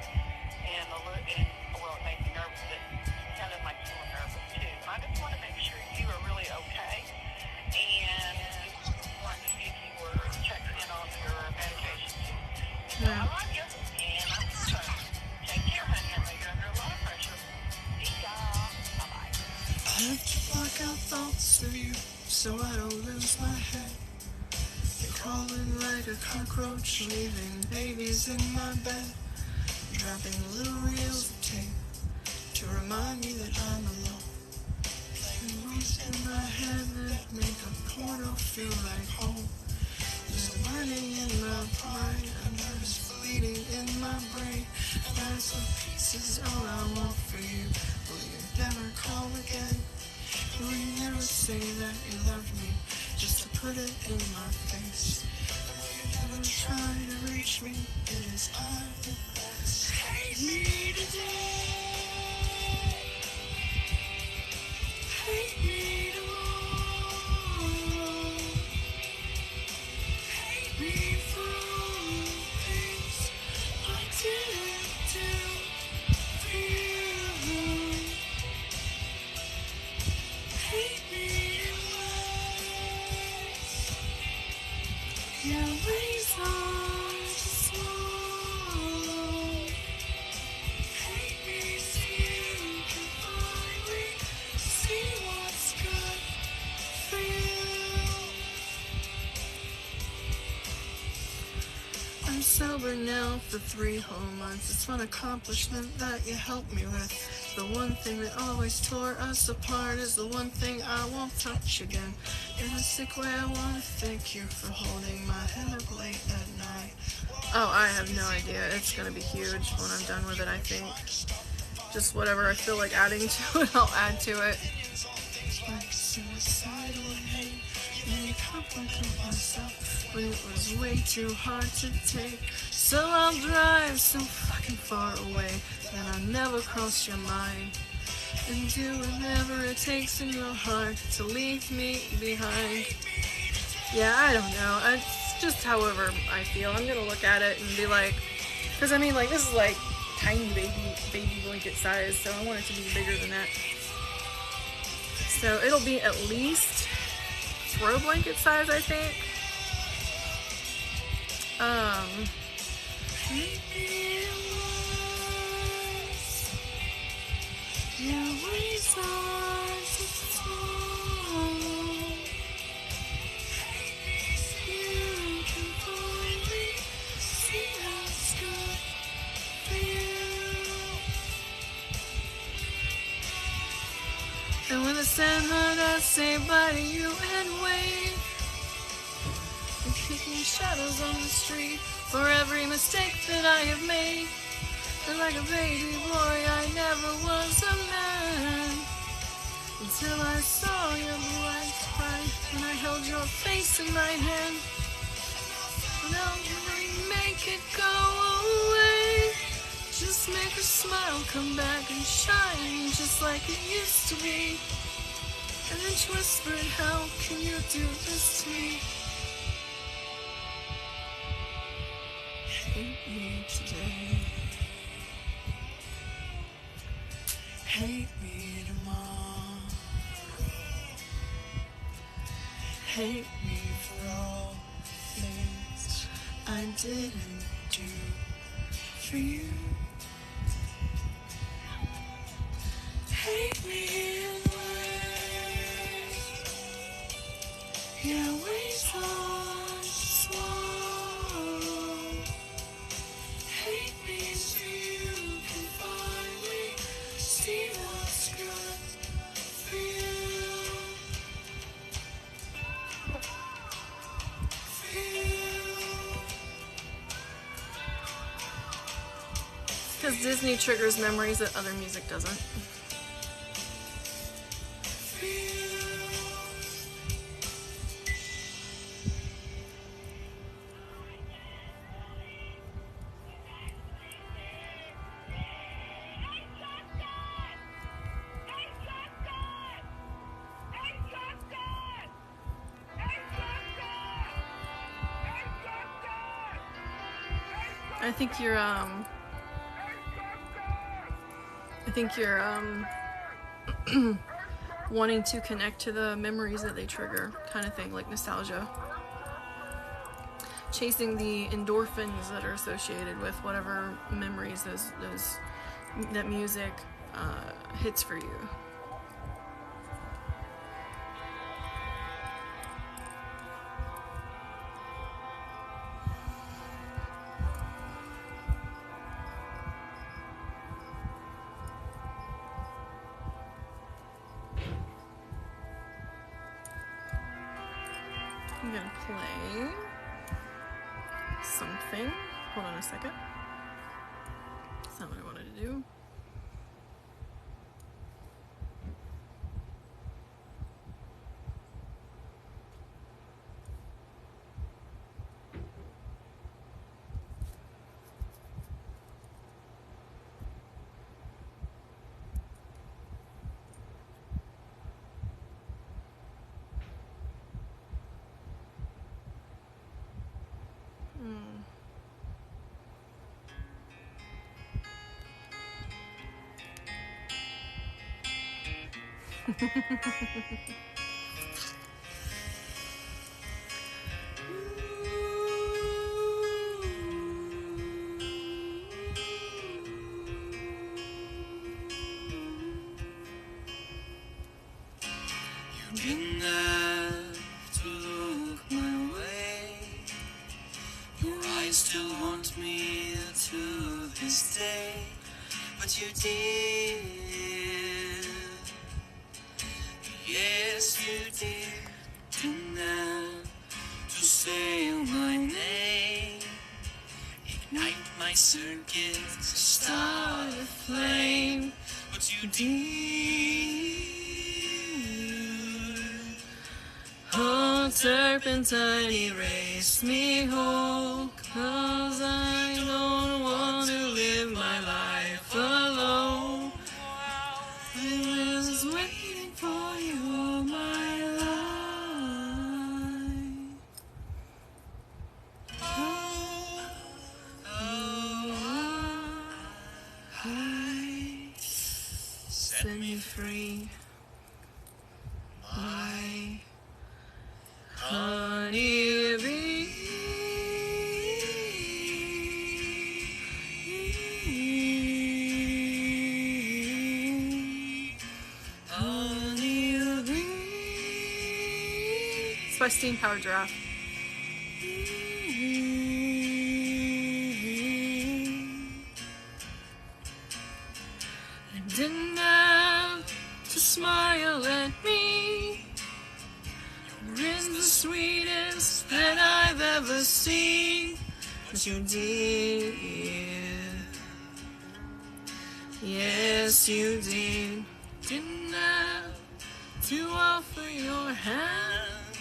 Well, it made me nervous, but you sounded like you were nervous too. I just want to make sure you are really okay. And want to see if you were checking in on your medication. Yeah. I love you. And I'm going to take care, honey. I know you're under a lot of pressure. See ya. Bye-bye. I have to block out thoughts of you so I don't lose my head. You're crawling like a cockroach, leaving babies in my bed, dropping little reels of tape to remind me that I'm alone. Playing moves in my head that make a portal feel like home. There's a burning in my pride, a nervous bleeding in my brain. There's some pieces, all I want for you. Will you never call again? Will you never say that you love me, just to put it in my face? And will you never try to reach me? It is I that hate me today. Hate me tomorrow. Hate me for all the things I didn't do for you. Hate me in ways, yeah, ways are too small. Hate me so you can finally see what's good for you. I'm sober now for 3 whole months. It's one accomplishment that you helped me with. The one thing that always tore us apart is the one thing I won't touch again. In a sick way, I want to thank you for holding my head up late at night. Oh, I have no idea. It's going to be huge when I'm done with it, I think. Just whatever I feel like adding to it, I'll add to it. Like suicidal hate, made conflict of myself when it was way too hard to take. So I'll drive so fucking far away that I'll never cross your mind, And do whatever it takes in your heart to leave me behind. Yeah, I don't know. It's just however I feel. I'm gonna look at it and be like, because I mean, like, this is like tiny baby blanket size, so I want it to be bigger than that. So it'll be at least throw blanket size, I think. Your ways are so small. You can finally see what's good for you. And when the sand hurt, I say bye to you and wait. And kicking shadows on the street for every mistake that I have made. And like a baby boy, I never was a man until I saw your blue eyes cry when I held your face in my hand. Now make it go away. Just make a smile come back and shine just like it used to be. And then she whispered, how can you do this to me? Hate me today. Hate me tomorrow. Hate me for all things I didn't do for you. Hate me in ways, yeah, ways hard to swallow. Hate me so you can finally see what's good for you. For you. Because Disney triggers memories that other music doesn't. I think you're wanting to connect to the memories that they trigger, kind of thing, like nostalgia. Chasing the endorphins that are associated with whatever memories that music hits for you. I'm gonna play something. Hold on a second. That's not what I wanted to do. You didn't have to look my way. Your eyes still haunt me to this day, but you did. Yes, you did. Didn't have to say my name. Ignite my circuits, start a flame, but you did. Oh, turpentine, erase me whole, 'cause I don't want to live my life alone. I was waiting for you all my life. Set me free, my honey bee. Honey bee. It's by Steam Power Giraffe. I didn't have to smile at me. Your grin's the sweetest that I've ever seen, but you did. Yes, you did. Didn't have to offer your hand,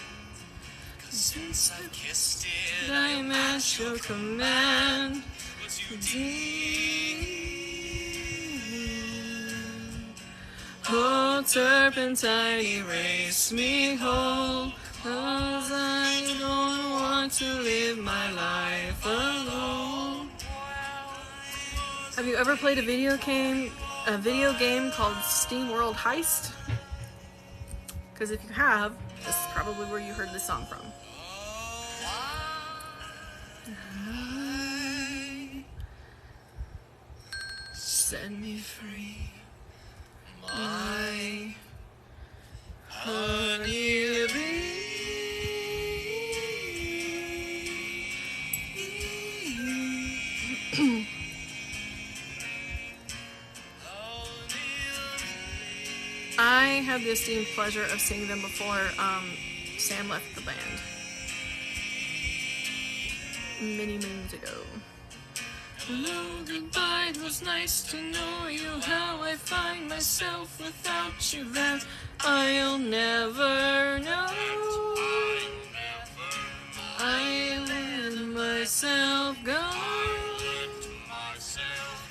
'cause since I kissed it, I matched your command. But you did. Oh, turpentine, erase me whole, 'cause I don't want to live my life alone. Have you ever played a video game called Steam World Heist? Because if you have, this is probably where you heard this song from. set me free. My honey bee. I had the esteemed pleasure of seeing them before Sam left the band many moons ago. Hello, goodbye, it was nice to know you. How I find myself without you, that I'll never know. I let myself go.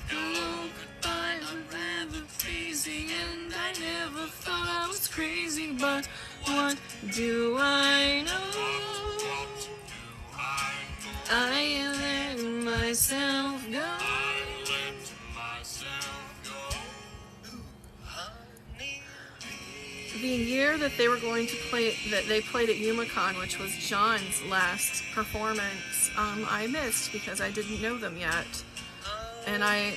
Hello, goodbye, I'm rather crazy, and I never thought I was crazy, but what do I know? I let myself go. The year that they were going to play, that they played at Yumacon, which was John's last performance, I missed because I didn't know them yet, and I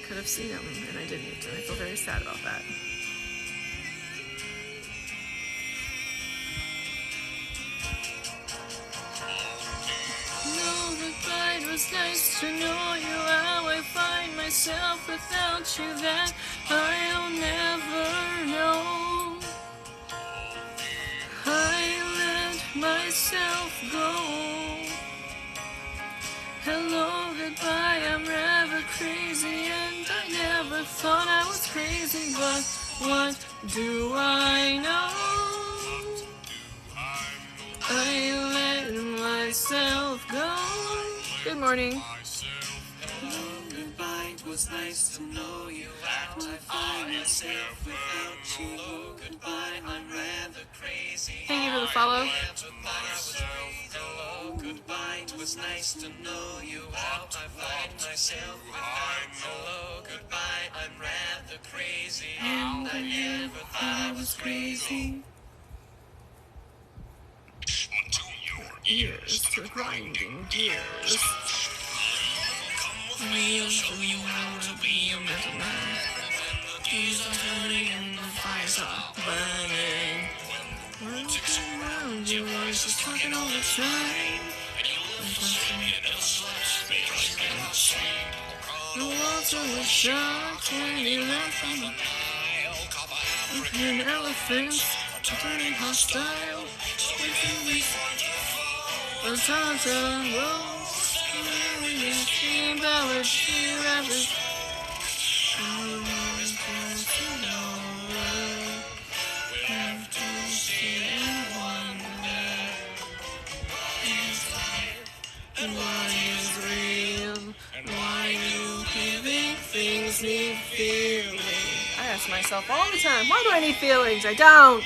could have seen them, and I didn't, and I feel very sad about that. No, goodbye, it was nice to know you. How I find myself without you, that I'll never know. I let myself go. Hello, goodbye, I'm rather crazy, and I never thought I was crazy, but what do I know? I let myself go. Good morning. Hello, goodbye, it was nice to know you. How I find myself without you. Hello, goodbye, I'm rather crazy. Thank you for the follow. Hello, goodbye, it was nice to know you. How I find myself without you. Hello, goodbye, I'm rather crazy, and I never thought I was crazy. Ears to grinding gears. We'll show you how to be a metal man. The keys are turning and the fires are burning. Words around your voice is talking all the time. And you look for something else, the water was shocked when you left from the Nile. African elephants turning hostile. Within weeks. The Tonton rolls, the steam powered she rappers. I was born to know, have to sit and wonder. And why is real, and why do giving things need feeling? I ask myself all the time, why do I need feelings? I don't.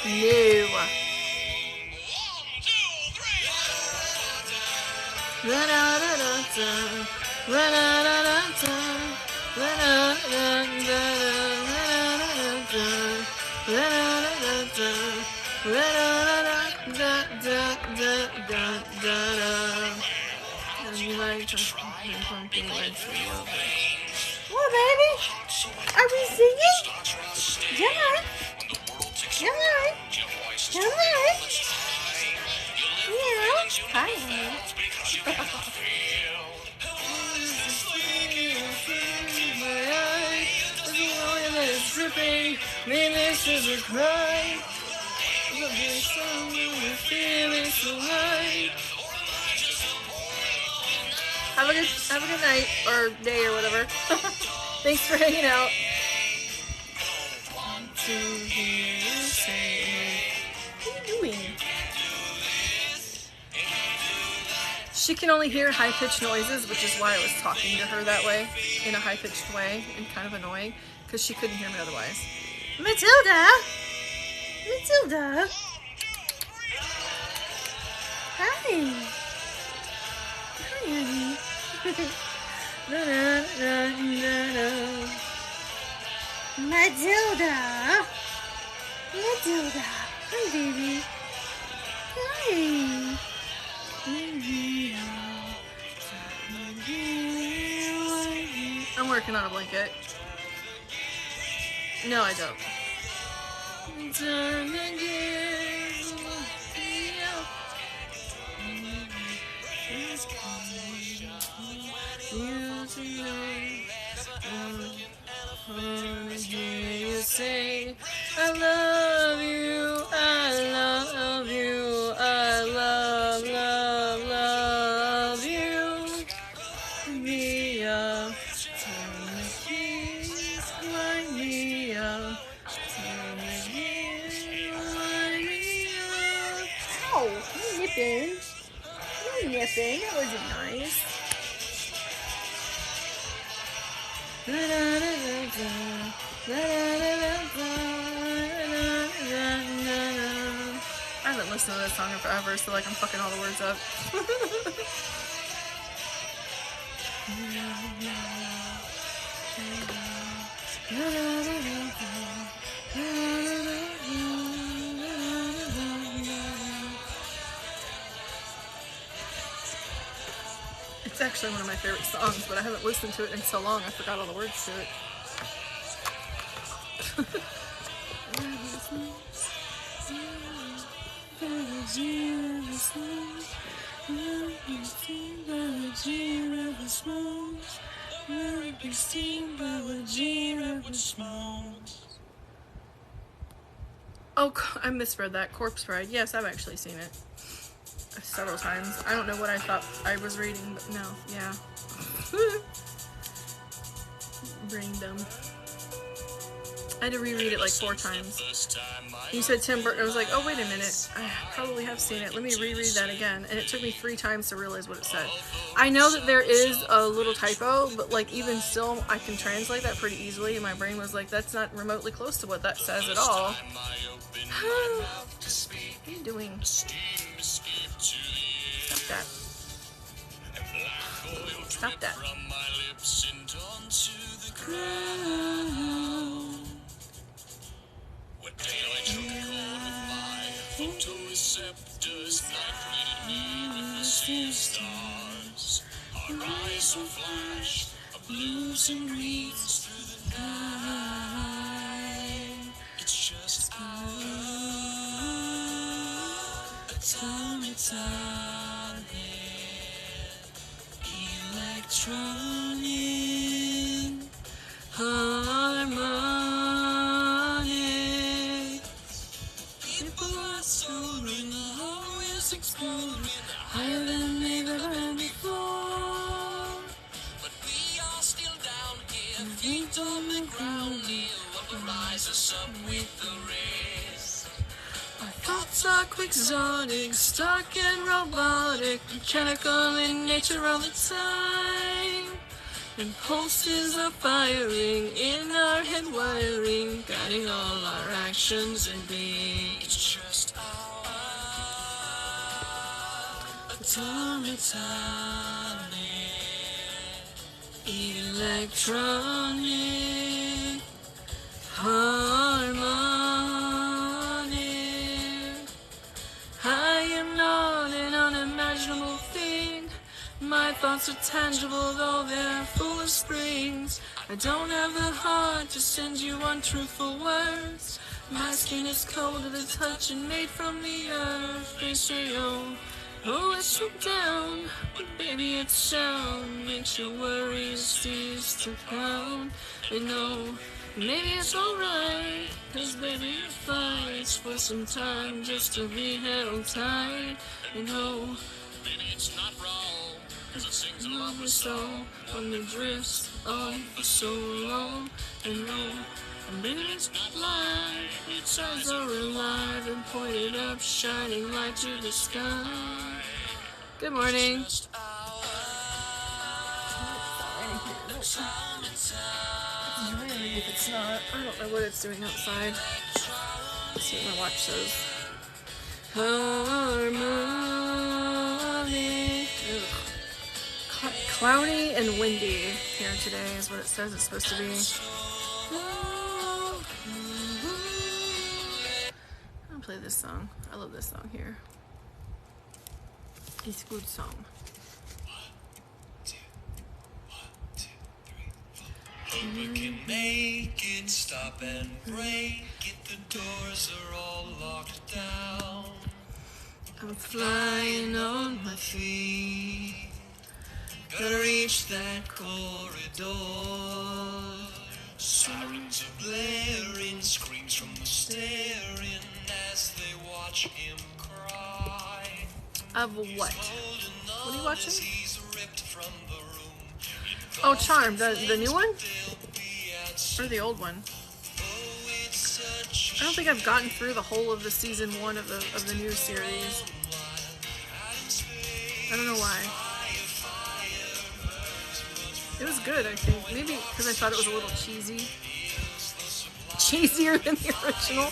No. La da da da da, la da da da da, la da da da da, la da da da, la da da da, la da da da da da. And you like to pumping legs for your veins. What, baby? Are we singing? Yeah. Yeah. Yeah. Yeah. Hi, honey. Dripping, this is a cry. The big song we're feeling so high. Have a good night or day or whatever. Thanks for hanging out. To hear you say, what are you doing? She can only hear high-pitched noises, which is why I was talking to her that way, in a high-pitched way, and kind of annoying, because she couldn't hear me otherwise. Matilda! Matilda! Hi! Hi, honey. Matilda! Matilda! Hi, baby. Hi! I'm working laying on a blanket. No, I don't. Turn the gears, wanna hear you say, I love you, I love you, I love you. Me up, turn the keys, wind me up, turn the gears, wind me up. Ow, you nipping. You nipping, that wasn't nice. I haven't listened to this song in forever, so like I'm fucking all the words up. It's actually one of my favorite songs, but I haven't listened to it in so long I forgot all the words to it. Oh, I misread that. Corpse Bride. Yes, I've actually seen it several times. I don't know what I thought I was reading, but no, yeah. Brain dumb. I had to reread it like 4 times. You said Tim Burton. I was like, oh, wait a minute. I probably have seen it. Let me reread that again. And it took me 3 times to realize what it said. I know that there is a little typo, but like even still, I can translate that pretty easily. And my brain was like, that's not remotely close to what that says at all. What are you doing? Stop that. Stop that. Stars, our eyes will flash, of blues and greens through the night. It's just atomic electronic harmonic. People are soaring, the hallways exploding, higher than they've ever been before. But we are still down here, feet on the ground, near what will rise us up with the rest. Our thoughts are quixotic, stark and robotic, mechanical in nature all the time. Impulses are firing in our head wiring, guiding all our actions and being. It's just our atomic electronic harmonic. I am not an unimaginable thing. My thoughts are tangible, though they're full of springs. I don't have the heart to send you untruthful words. My skin is cold to the touch and made from the earth. They say, oh, it's from down, but baby, it's sound. Makes your worries cease to pound. And no, maybe it's alright, 'cause baby, it fights for some time just to be held tight. And no, maybe it's not wrong, 'cause it sings a lovely song when it drifts on for so long. And no, maybe it's not light, its eyes are alive and pointed up, shining light to the sky. Good morning. If it's not, I don't know what it's doing outside. Let's see what my watch says. Harmony. Cloudy and windy here today is what it says it's supposed to be. I'll play this song. I love this song here. It's a good song. 1, 2, 1, 2, 3, 4. But we can make it, stop and break it. The doors are all locked down. I'm flying on my feet. Gotta reach that corridor. Sirens are blaring, screams from the staring as they watch him cry. Of what? What are you watching? He's ripped from the room. Oh, Charmed. The new one? Or the old one? I don't think I've gotten through the whole of the season 1 of the new series. I don't know why. It was good, I think. Maybe because I thought it was a little cheesy. Cheesier than the original.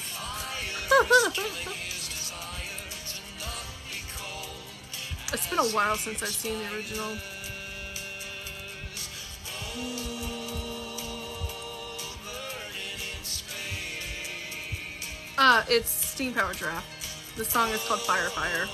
It's been a while since I've seen the original. It's Steam Power Giraffe. The song is called Fire Fire.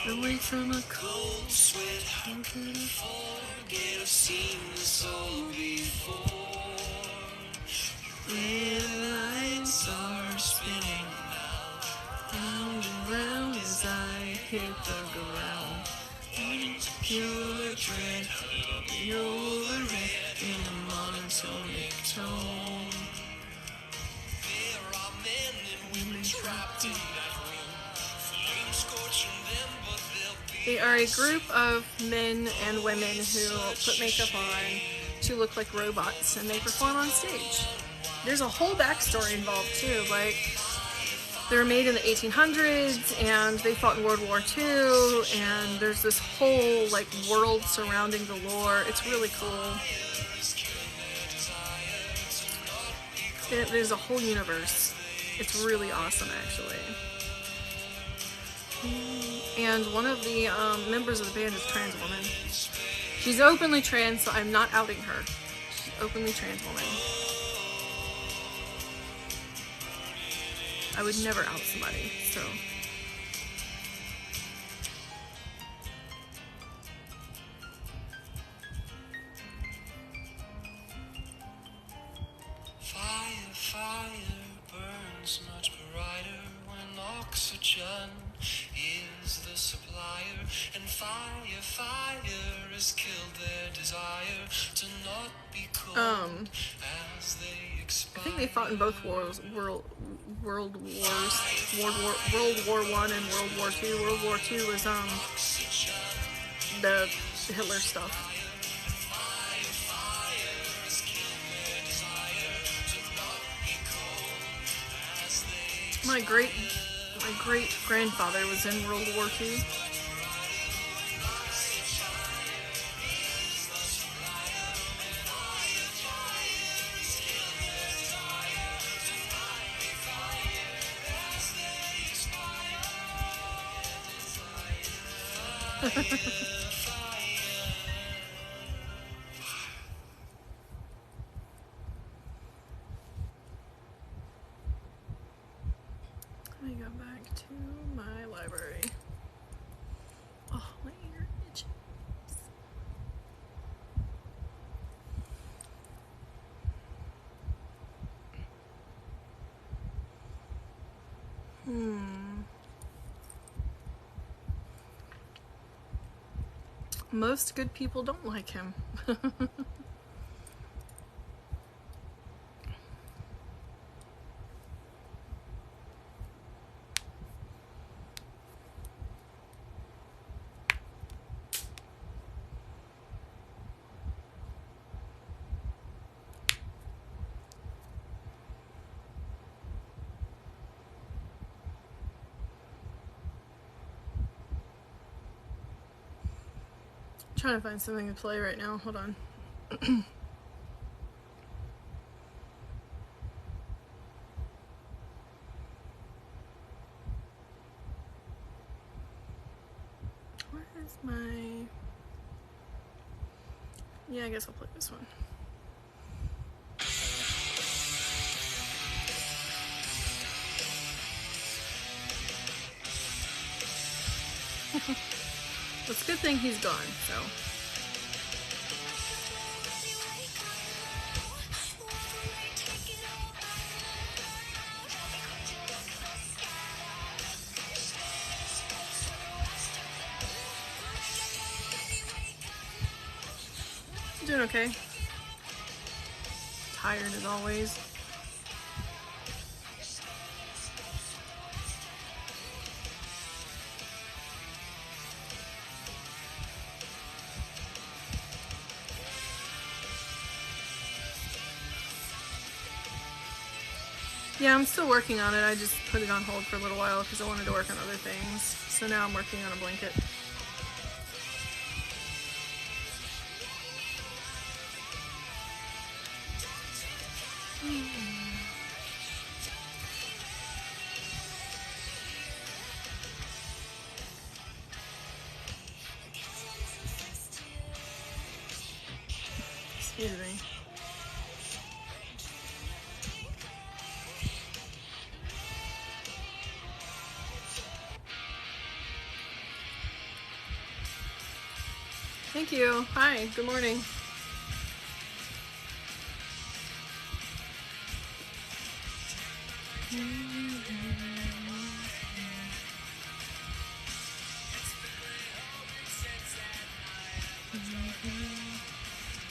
Away from a cold sweat, how could I forget? I've seen this all before. Red lights are spinning round and round as I hit the ground. Pure dread, you're red in a monotonic tone. There are men and women trapped in that room. Flames scorching them, but they'll be. They are a group of men and women who put makeup on to look like robots, and they perform on stage. There's a whole backstory involved too, like they were made in the 1800s and they fought in World War II, and there's this whole like world surrounding the lore. It's really cool. There's a whole universe. It's really awesome, actually. And one of the members of the band is a trans woman. She's openly trans, so I'm not outing her. She's an openly trans woman. I would never out somebody, so. Fire, fire burns much brighter when oxygen is the supplier. And fire, fire has killed their desire to not be cold as they expire. I think they fought in both wars, World War One and World War II. World War II was the Hitler stuff. My great grandfather was in World War II. Let me go back to my library. Oh, my ear itches. Most good people don't like him. Trying to find something to play right now. Hold on. Where is my... Yeah, I guess I'll play this one. It's a good thing he's gone, so. I'm doing okay. Tired as always. Yeah, I'm still working on it. I just put it on hold for a little while because I wanted to work on other things. So now I'm working on a blanket. Excuse me. Thank you. Hi, good morning.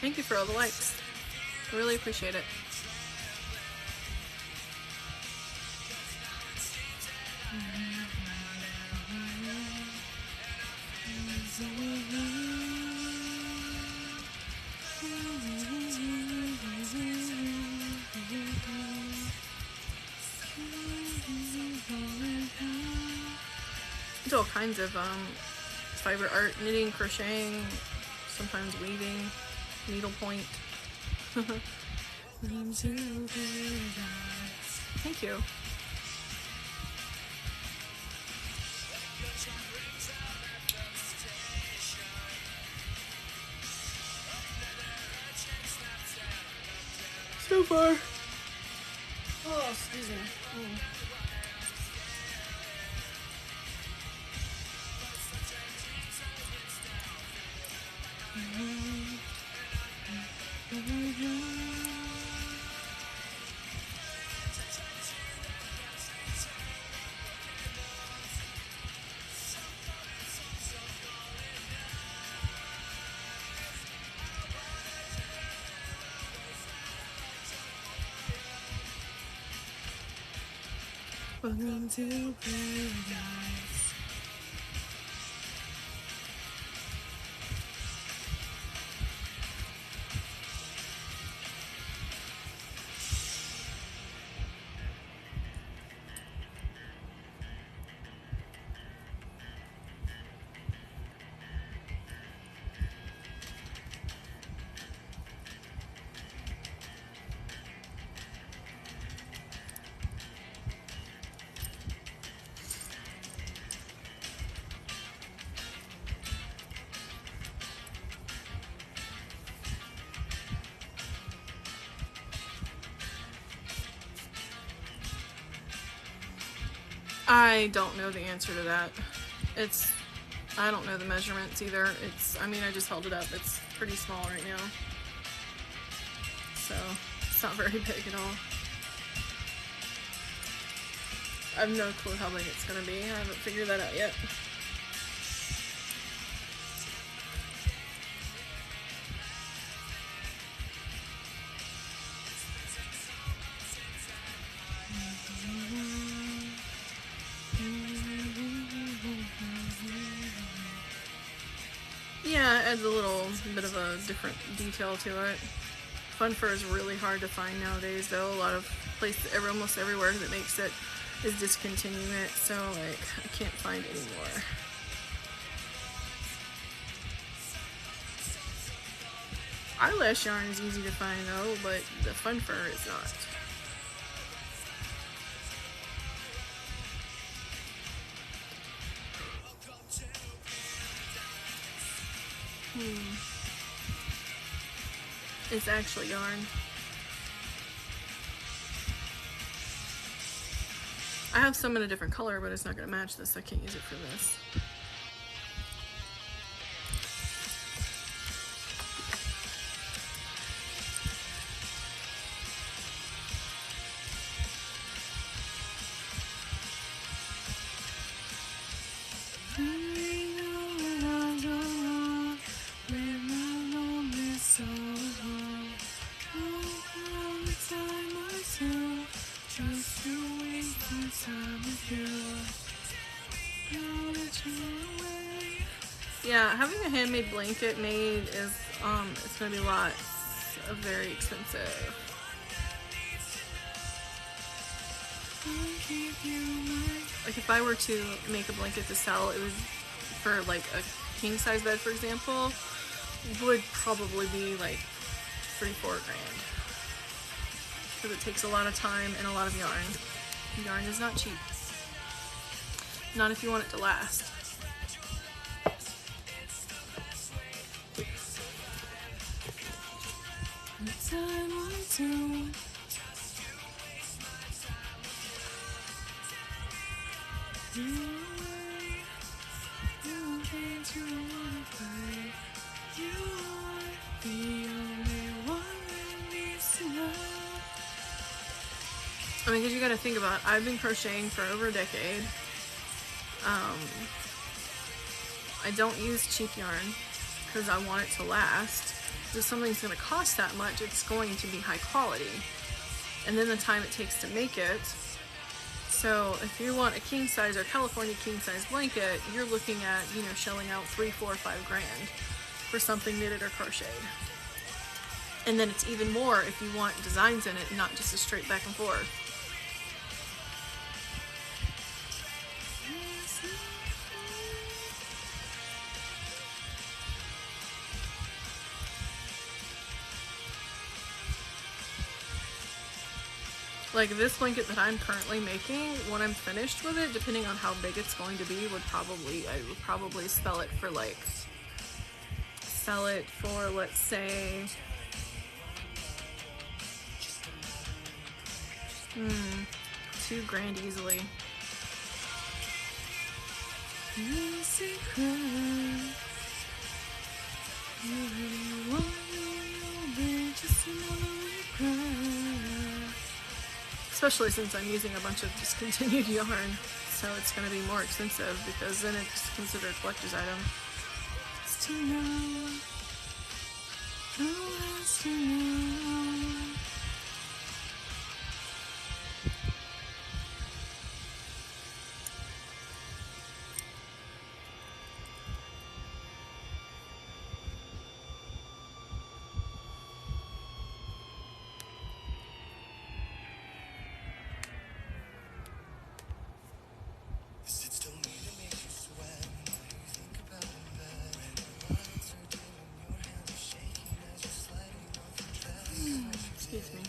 Thank you for all the likes. I really appreciate it. Do all kinds of fiber art, knitting, crocheting, sometimes weaving, needlepoint. Thank you. So far. Oh, excuse me. Welcome to paradise. I don't know the answer to that. I don't know the measurements either. I mean, I just held it up. It's pretty small right now. So, it's not very big at all. I have no clue how big it's going to be. I haven't figured that out yet. Yeah, it adds a little bit of a different detail to it. Fun fur is really hard to find nowadays, though. A lot of places, almost everywhere that makes it is discontinuing it, so like I can't find any more. Eyelash yarn is easy to find though, but the fun fur is not. It's actually yarn. I have some in a different color, but it's not going to match this. I can't use it for this. Yeah, having a handmade blanket made is it's gonna be lots of very expensive. Like if I were to make a blanket to sell, it would for like a king size bed, for example, would probably be like 3-4 grand because it takes a lot of time and a lot of yarn. Yarn is not cheap. Not if you want it to last. I mean, because you got to think about it. I've been crocheting for over a decade. I don't use cheap yarn because I want it to last. If something's going to cost that much, it's going to be high quality. And then the time it takes to make it. So if you want a king size or California king size blanket, you're looking at, you know, shelling out 3, 4, 5 grand for something knitted or crocheted. And then it's even more if you want designs in it, not just a straight back and forth. Like this blanket that I'm currently making, when I'm finished with it, depending on how big it's going to be, I would probably sell it for let's say $2 grand easily. Especially since I'm using a bunch of discontinued yarn, so it's going to be more expensive because then it's considered a collector's item. It's to know, oh, it's to know. Excuse me.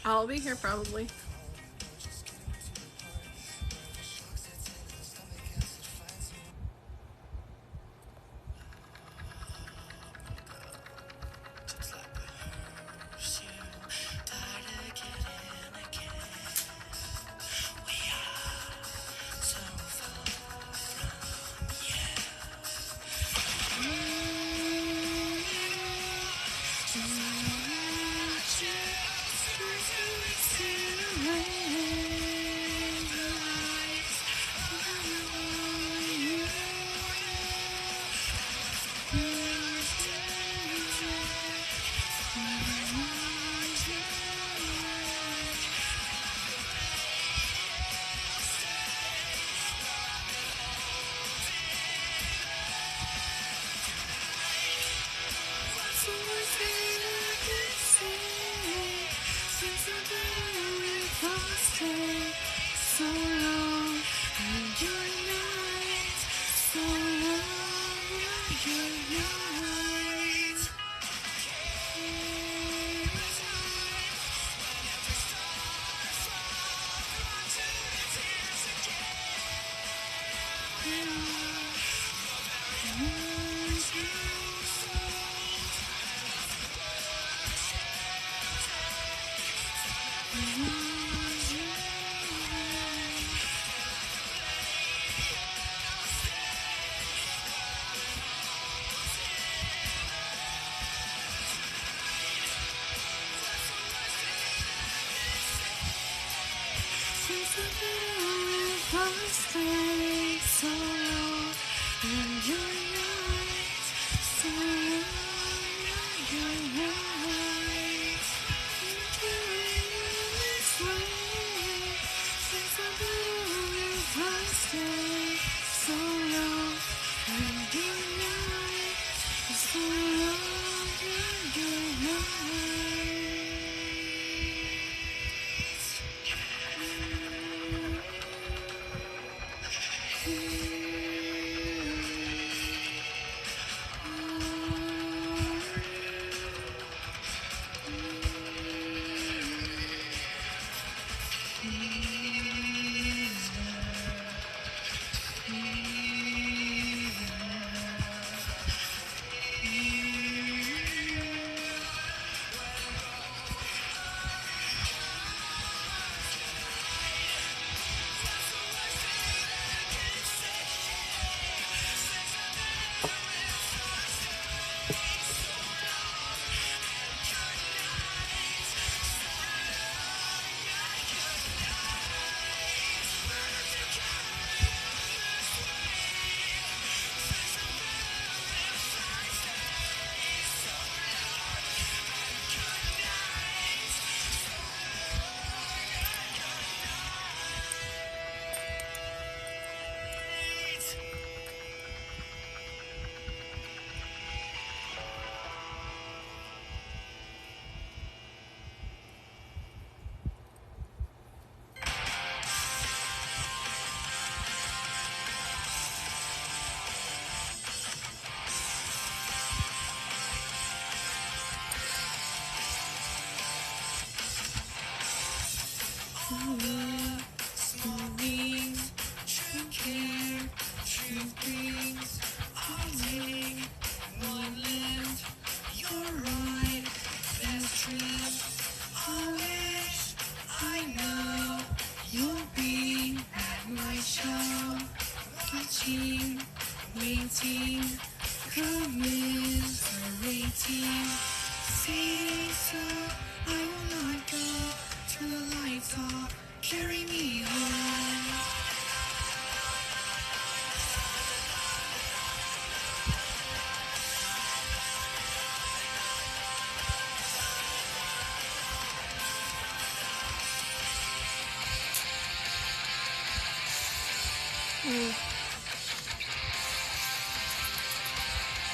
I'll be here probably. And your eyes, so long, your eyes. Carrying this way, since I've been with us, stay so long. And your eyes, so long, your eyes. Slowly, true care, true brings heartache. One lived, you're right, best trip. I wish I know you'll be at my show. Watching, waiting, commiserating. Say so, I will not go till the lights off. Carry me home.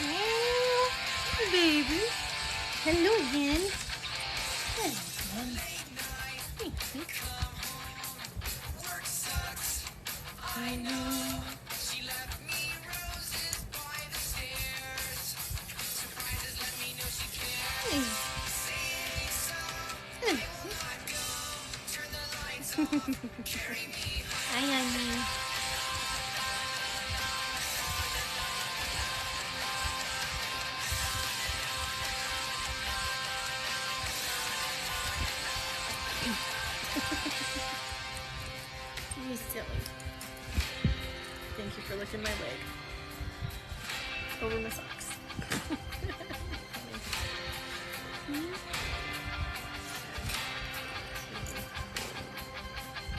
Oh, hi, baby. Hello again. I know. She left me roses by the stairs. Surprises let me know she cares. Say so. I go. Turn the lights off. Carry me home. Hi, honey. You're silly. Thank you for lifting my leg over my socks.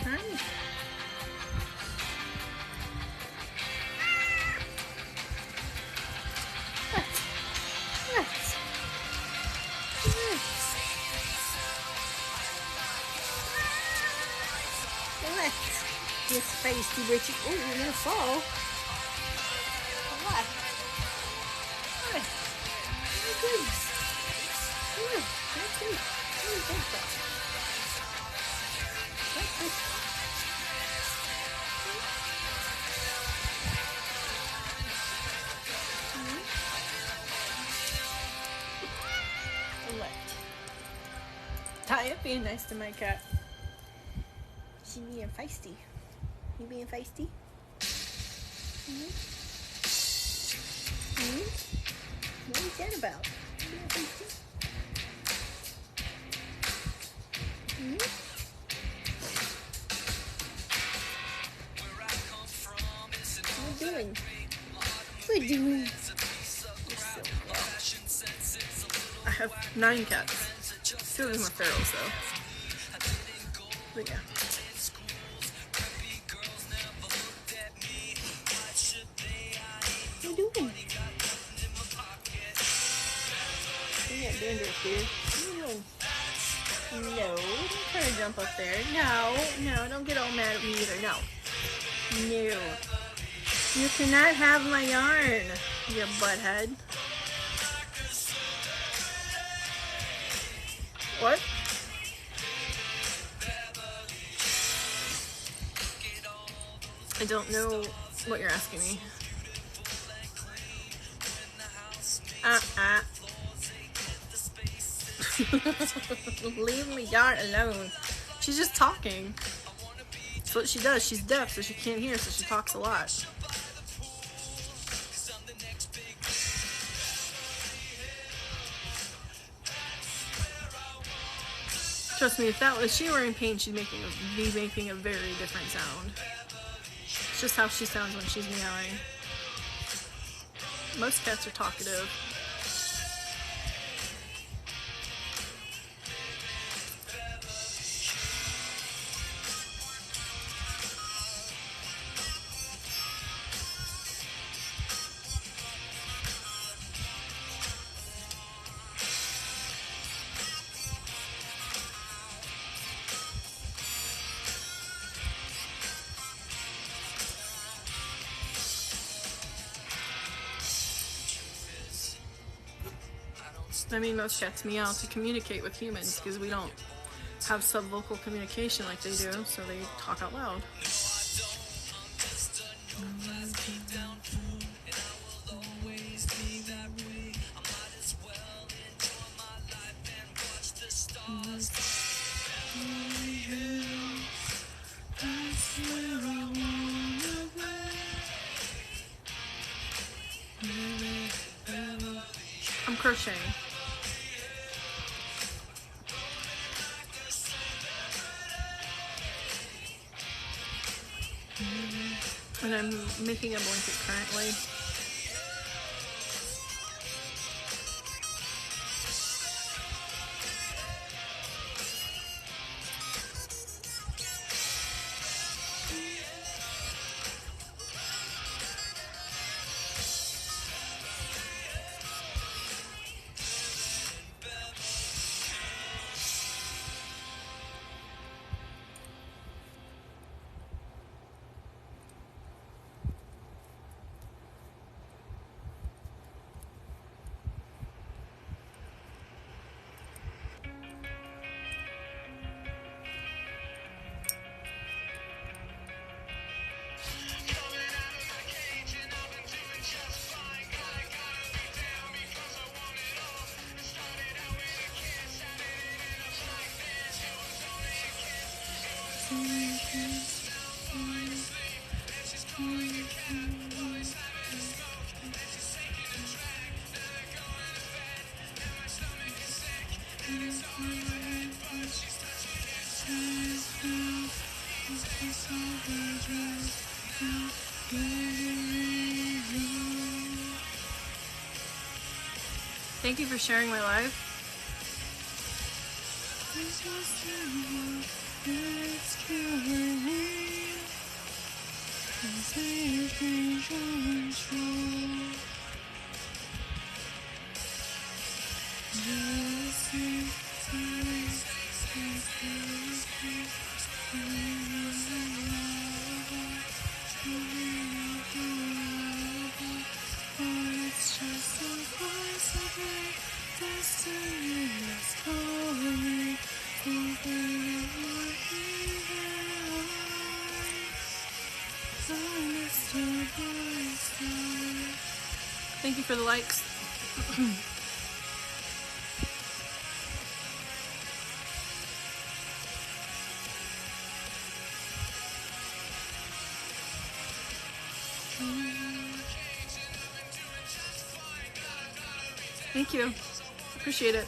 Hi. This feisty Richie. Oh, you're gonna fall. What? What? Oh, goodness. Good. That's good. Really good stuff. That's good. Left. Taya being nice to my cat. She being feisty. You being feisty? What is that about? You being feisty? What are you doing? What are you doing? I have 9 cats. 2 of them are ferals though. But yeah. dandruff here. No, don't try to jump up there. No, don't get all mad at me either. No. You cannot have my yarn, you butthead. What? I don't know what you're asking me. Leave me yarn alone. She's just talking. That's what she does. She's deaf, so she can't hear, so she talks a lot. Trust me, if she were in pain, she'd be making a very different sound. It's just how she sounds when she's meowing. Most cats are talkative. I mean, most cats meow to communicate with humans because we don't have subvocal communication like they do, so they talk out loud. I'm crocheting. And I'm making a blanket currently. Thank you for sharing my live. Thank you for the likes. Thank you. Appreciate it.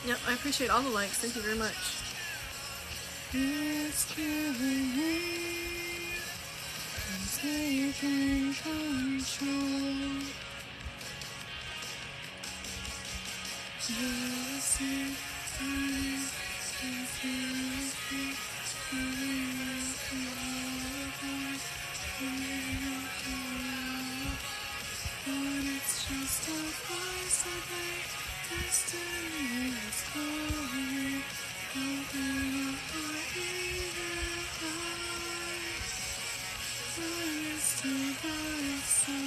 Yep, I appreciate all the likes. Thank you very much. It's killing me. Taking control. But it's just a voice of my destiny is calling. Open up my inner heart. Rise to the sun.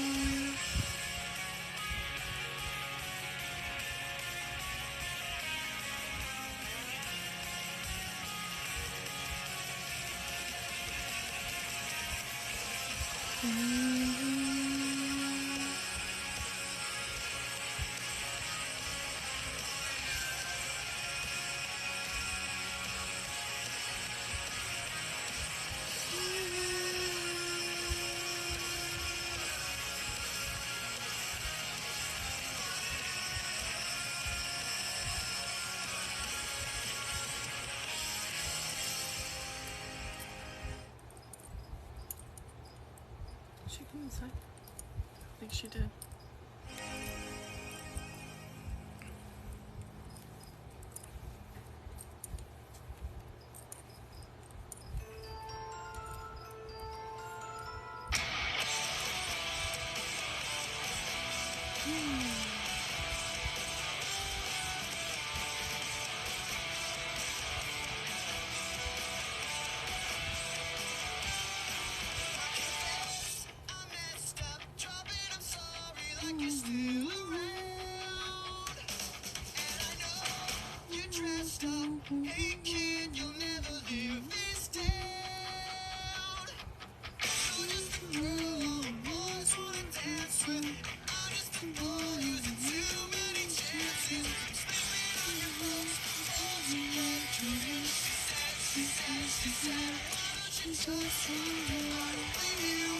Did she come inside? I think she did. Hey kid, you'll never live this down. You're just a girl boys wanna dance with. I'm just a boy losing too many chances. Sleeping on your books, holding my dreams. She said, why don't you just leave you?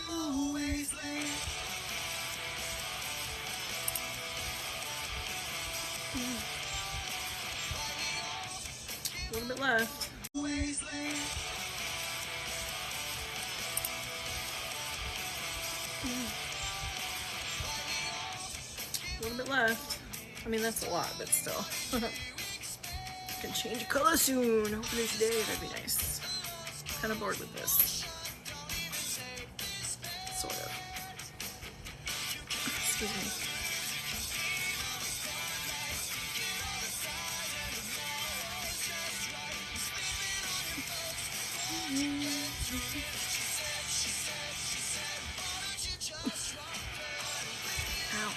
Always late. A little bit left. Always late. A little bit left. I mean, that's a lot, but still. Can change a color soon. Hopefully today, that'd be nice. Kind of bored with this. Sort of. Excuse me. Ow.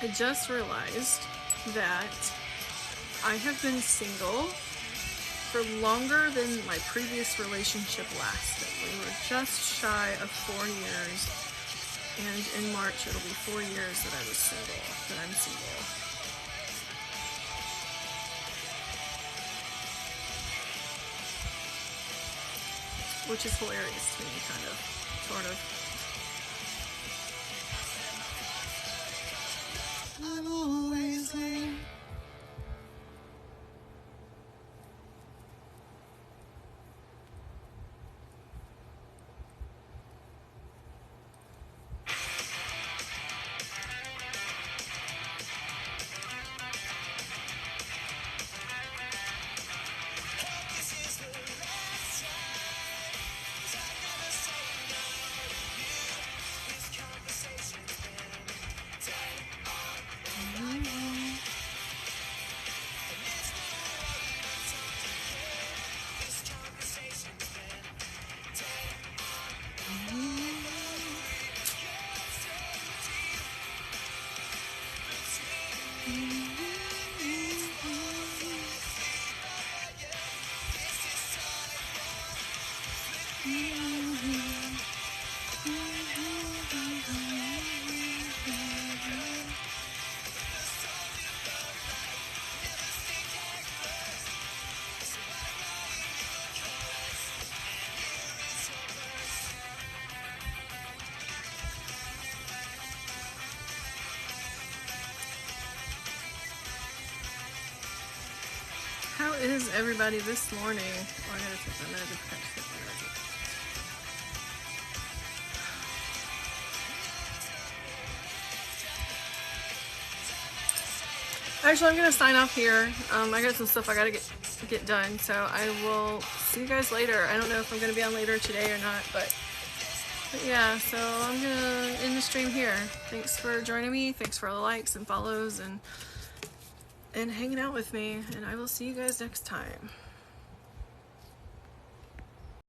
I just realized that I have been single for longer than my previous relationship lasted. We were just shy of 4 years, and in March it'll be 4 years that I'm single. Which is hilarious to me, kind of, sort of. I'm always late. This is the last time, 'cause I never say no. How is everybody this morning? Oh, I gotta take my meds. I forgot to take my meds. Actually, I'm gonna sign off here. I got some stuff I gotta get done, so I will see you guys later. I don't know if I'm gonna be on later today or not, but yeah. So I'm gonna end the stream here. Thanks for joining me. Thanks for all the likes and follows and hanging out with me. And I will see you guys next time.